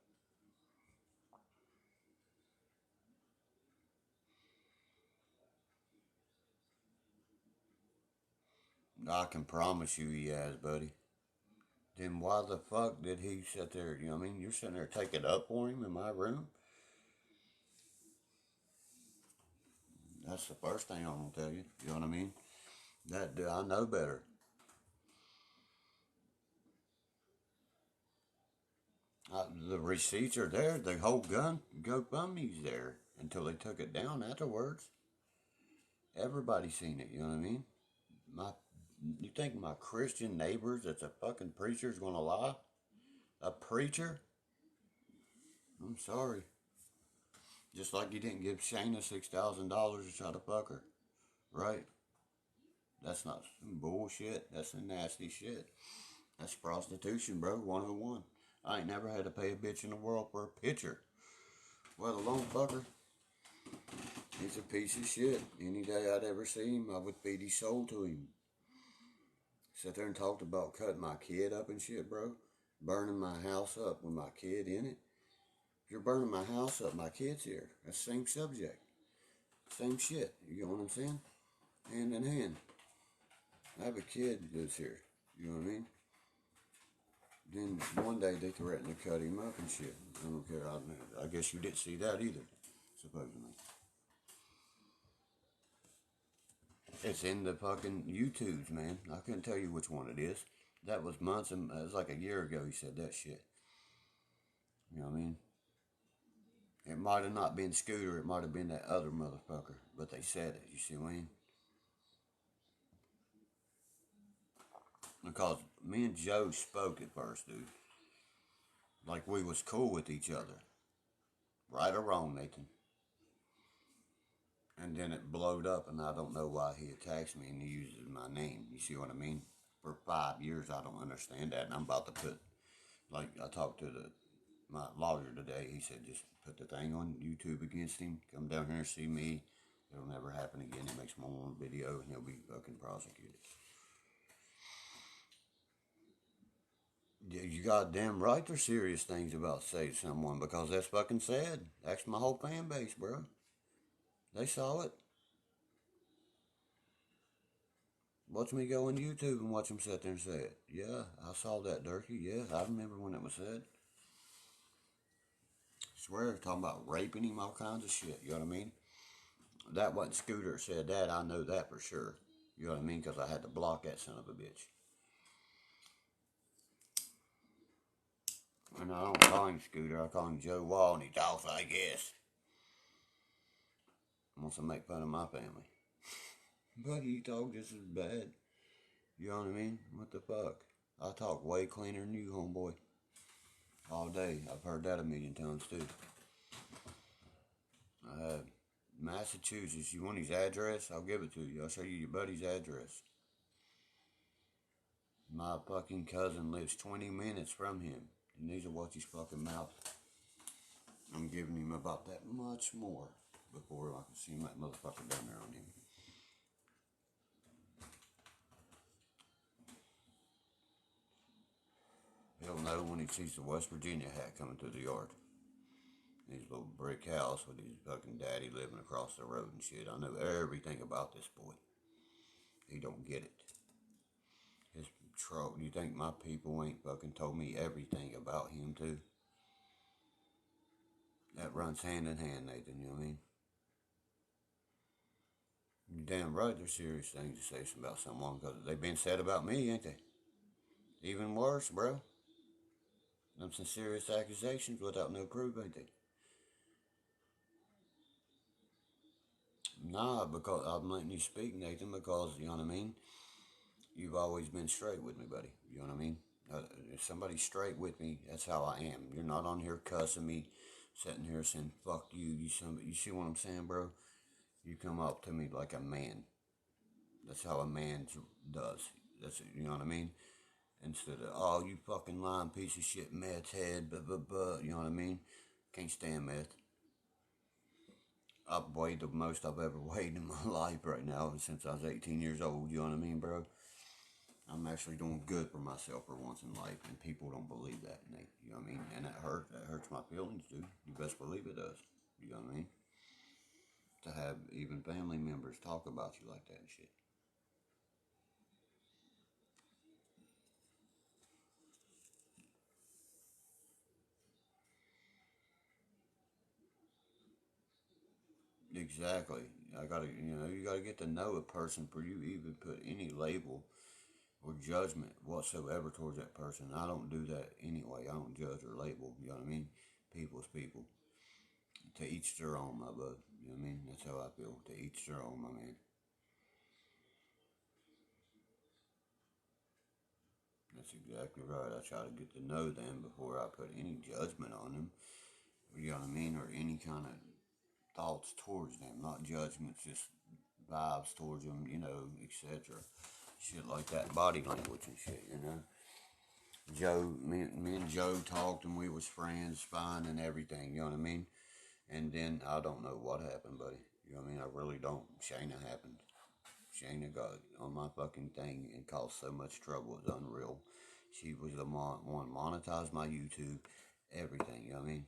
Speaker 1: I can promise you he has, buddy. Then why the fuck did he sit there, you know what I mean? You're sitting there taking up for him in my room? That's the first thing I'm going to tell you, you know what I mean? That I know better. The receipts are there. The whole GoFundMe's there until they took it down afterwards. Everybody's seen it, you know what I mean? You think my Christian neighbors that's a fucking preacher is going to lie? A preacher? I'm sorry. Just like you didn't give Shayna $6,000 to try to fuck her. Right? That's not some bullshit. That's some nasty shit. That's prostitution, bro. 101. I ain't never had to pay a bitch in the world for a picture. Let alone fucker. He's a piece of shit. Any day I'd ever see him, I would feed his soul to him. Sat there and talked about cutting my kid up and shit, bro. Burning my house up with my kid in it. If you're burning my house up, my kid's here. That's the same subject. Same shit. You know what I'm saying? Hand in hand. I have a kid that's here. You know what I mean? Then one day they threatened to cut him up and shit. I don't care. I guess you didn't see that either, supposedly. It's in the fucking YouTubes, man. I couldn't tell you which one it is. That was months and it was like a year ago he said that shit. You know what I mean? It might have not been Scooter, it might have been that other motherfucker, but they said it. You see what I mean? Because me and Joe spoke at first, dude. Like we was cool with each other. Right or wrong, Nathan. And then it blowed up, and I don't know why he attacks me and he uses my name. You see what I mean? For 5 years, I don't understand that, and I'm about to put, like, I talked to my lawyer today. He said just put the thing on YouTube against him. Come down here and see me. It'll never happen again. He makes more video, and he'll be fucking prosecuted. Yeah, you goddamn right. There's serious things about saying someone because that's fucking sad. That's my whole fan base, bro. They saw it. Watch me go on YouTube and watch them sit there and say it. Yeah, I saw that, Derkie. Yeah, I remember when it was said. Swear, talking about raping him, all kinds of shit. You know what I mean? That wasn't Scooter said that. I know that for sure. You know what I mean? Because I had to block that son of a bitch. And I don't call him Scooter. I call him Joe Wall, and he talks like this. Wants to make fun of my family. But he talk just as bad. You know what I mean? What the fuck? I talk way cleaner than you, homeboy. All day. I've heard that a million times too. Massachusetts. You want his address? I'll give it to you. I'll show you your buddy's address. My fucking cousin lives 20 minutes from him. He needs to watch his fucking mouth. I'm giving him about that much more before I can see that motherfucker down there on him. He'll know when he sees the West Virginia hat coming through the yard. His little brick house with his fucking daddy living across the road and shit. I know everything about this boy. He don't get it. His troll. You think my people ain't fucking told me everything about him too? That runs hand in hand, Nathan, you know what I mean? You're damn right there's serious things to say about someone because they've been said about me, ain't they? Even worse, bro. Them some serious accusations without no proof, ain't they? Nah, because I'm letting you speak, Nathan, because, you know what I mean? You've always been straight with me, buddy. You know what I mean? If somebody's straight with me, that's how I am. You're not on here cussing me, sitting here saying, fuck you, you see what I'm saying, bro? You come up to me like a man. That's how a man does. That's, you know what I mean? Instead of, oh, you fucking lying piece of shit, meth head, blah, blah, blah. You know what I mean? Can't stand meth. I've weighed the most I've ever weighed in my life right now since I was 18 years old. You know what I mean, bro? I'm actually doing good for myself for once in life, and people don't believe that, Nate. You know what I mean? And that hurts my feelings, dude. You best believe it does. You know what I mean? To have even family members talk about you like that and shit. Exactly. You gotta get to know a person for you even put any label or judgment whatsoever towards that person. I don't do that anyway. I don't judge or label. You know what I mean? People's people. To each their own, my bud. You know what I mean? That's how I feel. To each their own, my man. That's exactly right. I try to get to know them before I put any judgment on them. You know what I mean? Or any kind of thoughts towards them. Not judgments, just vibes towards them, etc. Shit like that. Body language and shit, me and Joe talked and we was friends, fine and everything, you know what I mean? And then I don't know what happened, buddy. You know what I mean? I really don't. Shayna happened. Shayna got on my fucking thing and caused so much trouble. It's unreal. She was the one monetized my YouTube, everything, you know what I mean?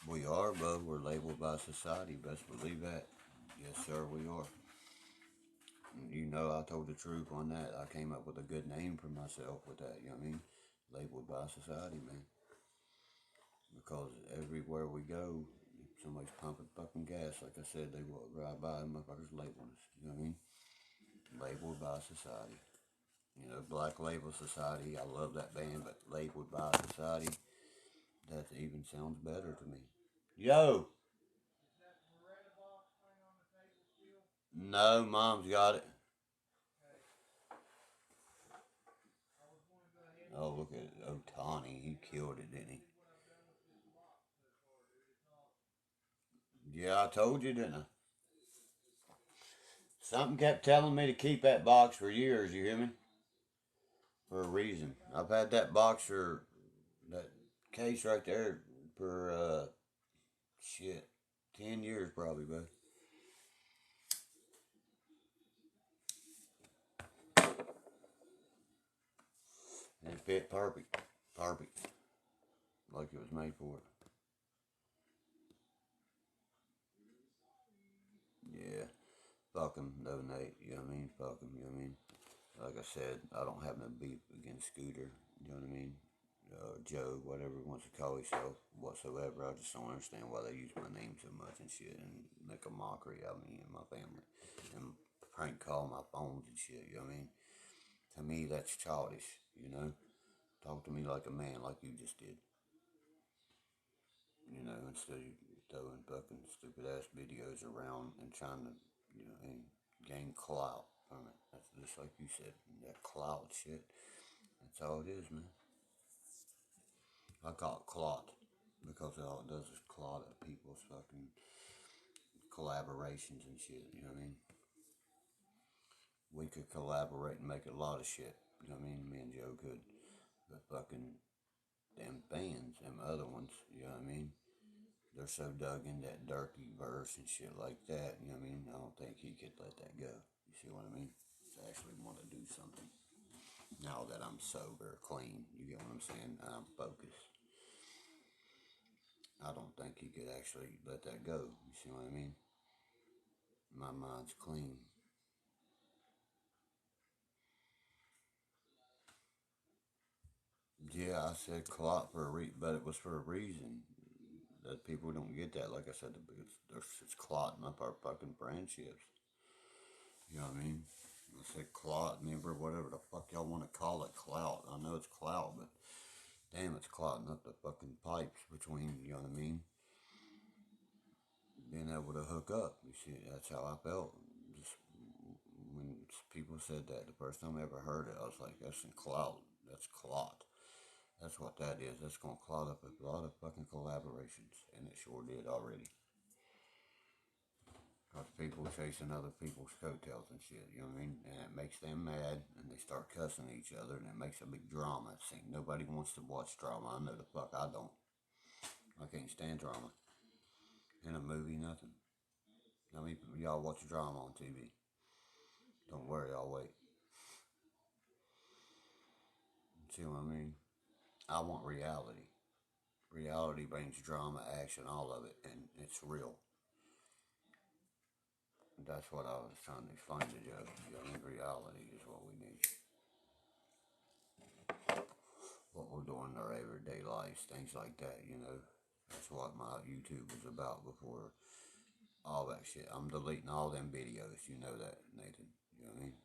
Speaker 1: We are, bud. We're labeled by society. Best believe that. Yes, sir, we are. You know, I told the truth on that. I came up with a good name for myself with that, you know what I mean? Labeled by society, man. Because everywhere we go, somebody's pumping fucking gas. Like I said, they walk right by and motherfuckers label us, you know what I mean? Labeled by society. You know, Black Label Society, I love that band, but labeled by society, that even sounds better to me. Yo! No, mom's got it. Oh, look at Otani. He killed it, didn't he? Yeah, I told you, didn't I? Something kept telling me to keep that box for years, you hear me? For a reason. I've had that box for, that case right there for, shit, 10 years probably, bud. And it fit perfect. Perfect. Like it was made for it. Yeah. Fuck him, donate, you know what I mean? Fuck him, you know what I mean? Like I said, I don't have no beef against Scooter, you know what I mean? Joe, whatever he wants to call himself, whatsoever. I just don't understand why they use my name so much and shit and make a mockery out of me and my family and prank call my phones and shit, you know what I mean? To me, that's childish, you know? Talk to me like a man, like you just did, you know, instead of throwing fucking stupid ass videos around and trying to, you know, and gain clout from it. That's just like you said, that clout shit. That's all it is, man. I call it clot because all it does is clot at people's fucking collaborations and shit. You know what I mean? We could collaborate and make a lot of shit. You know what I mean? Me and Joe could. But fucking them fans, them other ones, you know what I mean? They're so dug in that Derkie verse and shit like that. You know what I mean? I don't think he could let that go. You see what I mean? To actually want to do something. Now that I'm sober, clean, you get what I'm saying? I'm focused. I don't think he could actually let that go. You see what I mean? My mind's clean. Yeah, I said clot for a but it was for a reason. That people don't get that. Like I said, it's clotting up our fucking friendships. You know what I mean? I said clot, remember, whatever the fuck y'all want to call it, clout. I know it's clout, but damn, it's clotting up the fucking pipes between, you know what I mean? Being able to hook up. You see, that's how I felt. Just when people said that the first time I ever heard it, I was like, that's in clout. That's clot. That's what that is. That's gonna clog up a lot of fucking collaborations, and it sure did already. Cause people chasing other people's coattails and shit, you know what I mean? And it makes them mad, and they start cussing each other, and it makes a big drama scene. Nobody wants to watch drama. I know the fuck I don't. I can't stand drama in a movie, nothing. I mean, y'all watch drama on TV. Don't worry, I'll wait. See what I mean? I want reality. Reality brings drama, action, all of it, and it's real. That's what I was trying to explain to Joe. I mean, reality is what we need. What we're doing in our everyday lives, things like that, you know. That's what my YouTube was about before all that shit. I'm deleting all them videos, you know that, Nathan. You know what I mean?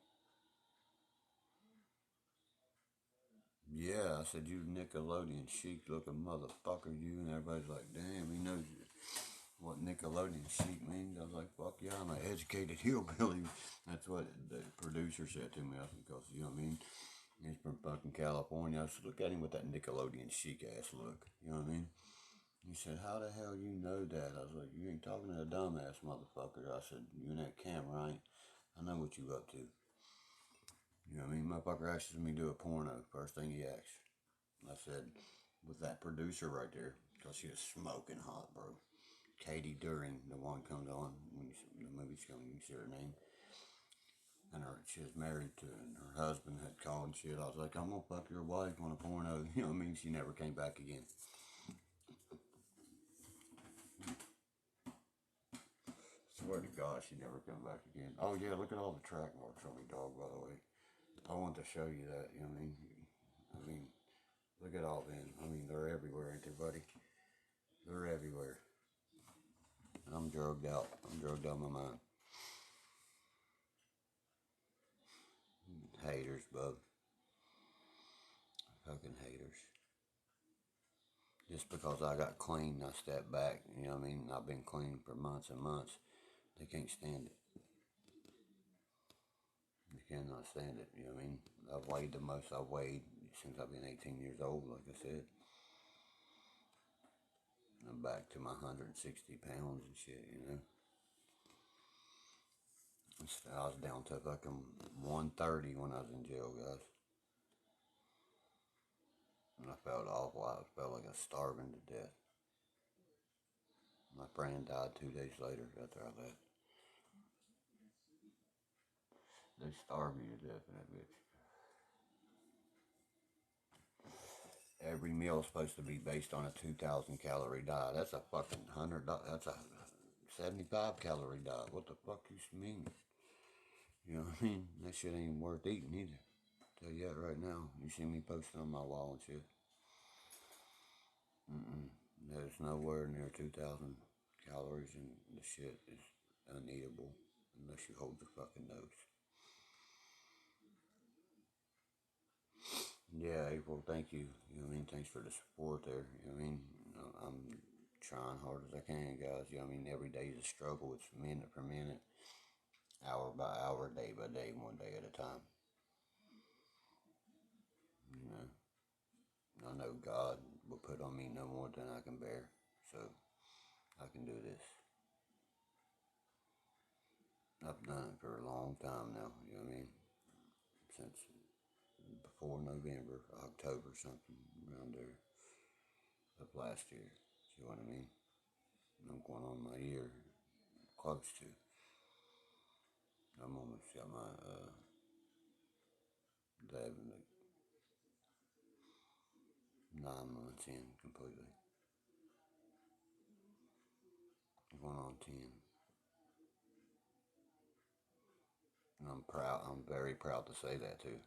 Speaker 1: Yeah, I said, you Nickelodeon chic looking motherfucker, you. And everybody's like, damn, he knows what Nickelodeon chic means. I was like, fuck yeah, I'm an educated hillbilly. That's what the producer said to me. I think, because, you know what I mean? He's from fucking California. I said, look at him with that Nickelodeon chic ass look. You know what I mean? He said, how the hell you know that? I was like, you ain't talking to a dumbass motherfucker. I said, you in that camera, I know what you up to. You know what I mean? Motherfucker asks me to do a porno. First thing he asks. I said, with that producer right there, because she was smoking hot, bro. Katie During, the one comes on when the movie's coming, you see her name. And she was married to, and her husband had called and shit. I was like, I'm gonna fuck your wife on a porno. You know what I mean? She never came back again. Swear to God, she never come back again. Oh yeah, look at all the track marks on my dog, by the way. I want to show you that, you know what I mean? I mean, look at all them. I mean, they're everywhere, ain't they, buddy? They're everywhere. I'm drugged out. I'm drugged out of my mind. Haters, bub. Fucking haters. Just because I got clean, I stepped back. You know what I mean? I've been clean for months and months. They can't stand it. They cannot stand it. You know what I mean? I've weighed the most I've weighed since I've been 18 years old, like I said. I'm back to my 160 pounds and shit, you know? I was down to fucking 130 when I was in jail, guys. And I felt awful. I felt like I was starving to death. My friend died 2 days later after I left. They starved me to death in that bitch. Every meal is supposed to be based on a 2,000 calorie diet. That's a fucking that's a 75 calorie diet. What the fuck you mean? You know what I mean? That shit ain't worth eating either. Tell you that right now. You see me posting on my wall and shit. There's nowhere near 2,000 calories, and the shit is uneatable unless you hold your fucking nose. Yeah, April, thank you. You know what I mean? Thanks for the support there. You know what I mean? I'm trying hard as I can, guys. You know what I mean? Every day is a struggle. It's minute per minute, hour by hour, day by day, one day at a time. You know? I know God will put on me no more than I can bear. So, I can do this. I've done it for a long time now. You know what I mean? Since before November, October, something around there of last year. See what I mean? I'm going on my year, close to. I'm almost got my 11, 9 months in completely. I'm going on 10. And I'm proud. I'm very proud to say that too.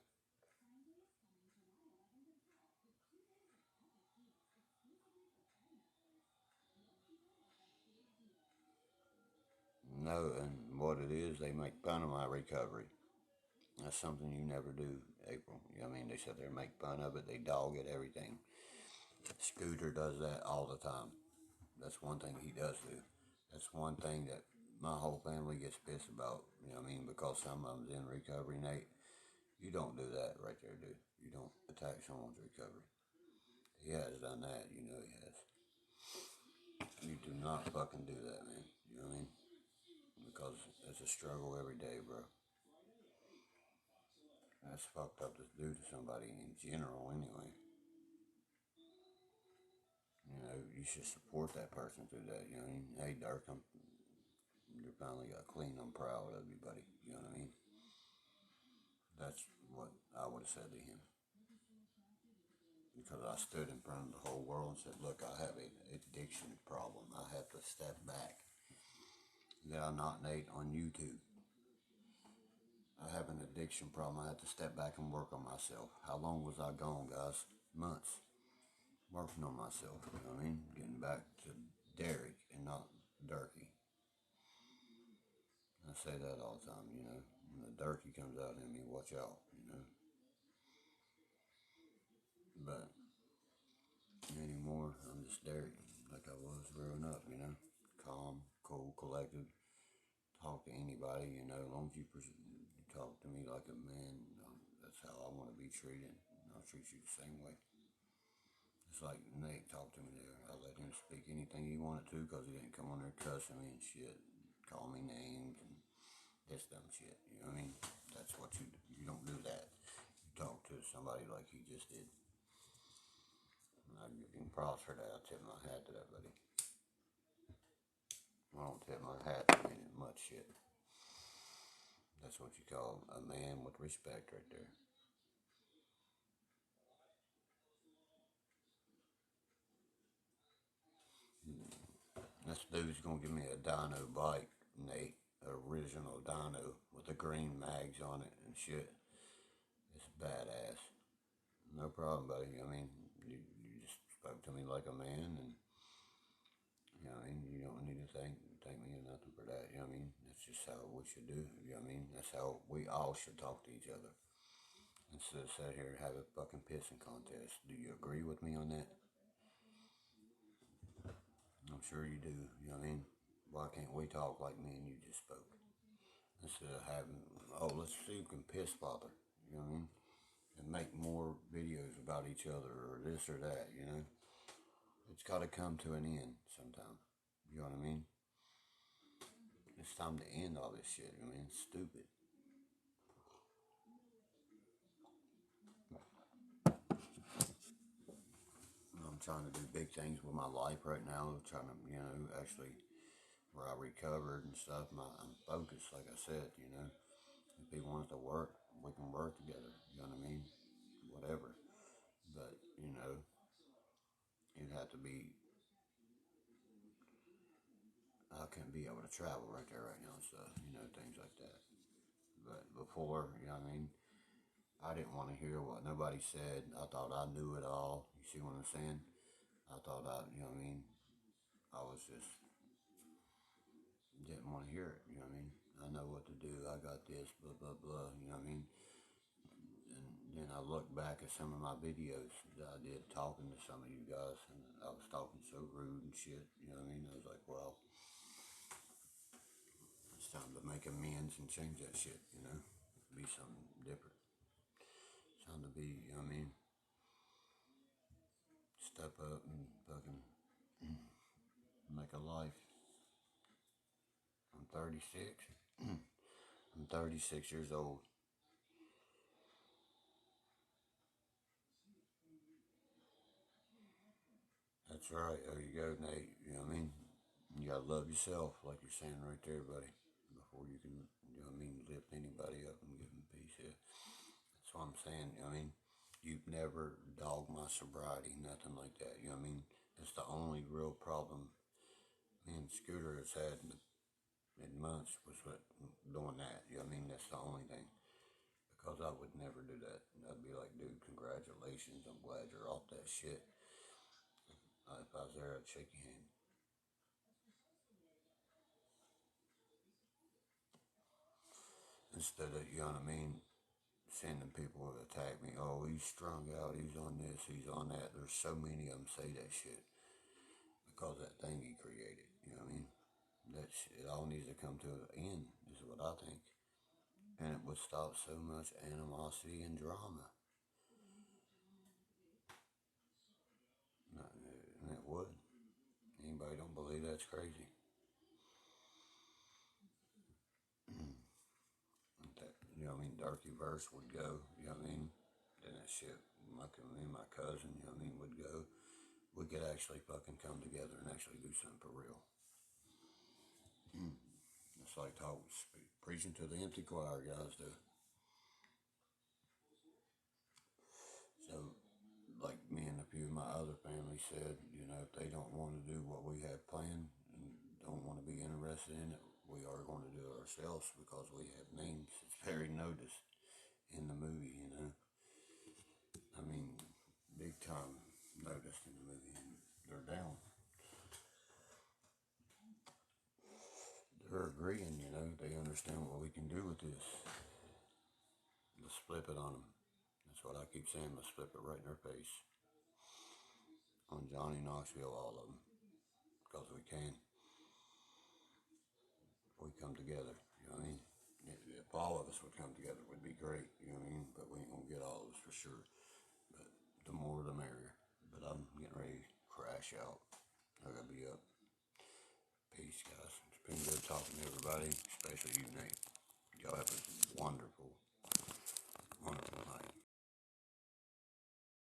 Speaker 1: No, and what it is, they make fun of my recovery. That's something you never do, April. You know what I mean? They sit there and make fun of it. They dog it, everything. Scooter does that all the time. That's one thing he does do. That's one thing that my whole family gets pissed about. You know what I mean? Because some of them's in recovery, Nate. You don't do that right there, dude. You don't attack someone's recovery. He has done that. You know he has. You do not fucking do that, man. You know what I mean? Because it's a struggle every day, bro. That's fucked up to do to somebody in general, anyway. You know, you should support that person through that. You know what I mean? Hey, Dirk, you finally got clean. I'm proud of you, buddy. You know what I mean? That's what I would have said to him. Because I stood in front of the whole world and said, look, I have an addiction problem. I have to step back. That I'm not Nate on YouTube. I have an addiction problem. I have to step back and work on myself. How long was I gone, guys? Months. Working on myself, you know what I mean? Getting back to Derek and not Derkie. I say that all the time, you know. When the Derkie comes out in me, watch out, you know. But anymore, I'm just Derek, like I was growing up, you know. Calm, cool, collected. Talk to anybody, you know. As long as you talk to me like a man, that's how I want to be treated. I'll treat you the same way. It's like Nate talked to me there. I let him speak anything he wanted to because he didn't come on there cussing me and shit, call me names and this dumb shit. You know what I mean? That's what you do. You don't do that. talk to somebody like he just did. And I give him props for that. I tip my hat to that, buddy. I don't tip my hat to much shit. That's what you call a man with respect right there. This dude's gonna give me a dyno bike, Nate. Original dyno with the green mags on it and shit. It's badass. No problem, buddy. I mean, you just spoke to me like a man, and you know what I mean. You don't need to thank me or nothing for that. You know what I mean. That's just how we should do. You know what I mean. That's how we all should talk to each other instead of sit here and have a fucking pissing contest. Do you agree with me on that? I'm sure you do. You know what I mean. Why can't we talk like me and you just spoke? Instead of having, oh, let's see who can piss father. You know what I mean. And make more videos about each other or this or that, you know. It's got to come to an end sometime. You know what I mean? It's time to end all this shit. I mean, it's stupid. I'm trying to do big things with my life right now. Trying to, you know, actually where I recovered and stuff. I'm focused, like I said, you know. If he wants to work, we can work together. You know what I mean? Whatever. But, you know, it'd have to be, I couldn't be able to travel right there right now and stuff, you know, things like that. But before, you know what I mean? I didn't want to hear what nobody said. I thought I knew it all. You see what I'm saying? I thought you know what I mean? I was just, didn't want to hear it, you know what I mean? I know what to do. I got this, blah, blah, blah, you know what I mean? And then I look back at some of my videos that I did talking to some of you guys, and I was talking so rude and shit, you know what I mean? I was like, well, it's time to make amends and change that shit, you know? Be something different. It's time to be, you know what I mean? Step up and fucking make a life. I'm 36. I'm 36 years old. That's right. There you go, Nate. You know what I mean? You gotta love yourself, like you're saying right there, buddy. Before you can, you know what I mean, lift anybody up and give them peace. Yeah. That's what I'm saying. You know what I mean? You've never dogged my sobriety, nothing like that. You know what I mean? It's the only real problem me and Scooter has had in months was doing that. You know what I mean? That's the only thing. Because I would never do that. I'd be like, dude, congratulations. I'm glad you're off that shit. If I was there, I'd shake your hand. Instead of, you know what I mean, sending people to attack me. Oh, he's strung out. He's on this. He's on that. There's so many of them say that shit because that thing he created. You know what I mean? That shit, it all needs to come to an end, is what I think. And it would stop so much animosity and drama. And it would. Anybody don't believe that's crazy? That, you know what I mean? Derkie verse would go. You know what I mean? Then that shit, me and my cousin, you know what I mean, would go. We could actually fucking come together and actually do something for real. It's like preaching to the empty choir, guys. Do so. Like me and a few of my other family said, you know, if they don't want to do what we have planned and don't want to be interested in it, we are going to do it ourselves because we have names. It's very noticed in the movie, you know. I mean, big time noticed in the movie, and they're down. They're agreeing, you know. They understand what we can do with this. Let's flip it on them. That's what I keep saying. Let's flip it right in their face. On Johnny Knoxville, all of them. Because we can. If we come together, you know what I mean? If all of us would come together, it would be great, you know what I mean? But we ain't gonna get all of us for sure. But the more the merrier. But I'm getting ready to crash out. I gotta be up. Peace, guys. It's been good talking to everybody, especially you, Nate. Y'all have a wonderful, wonderful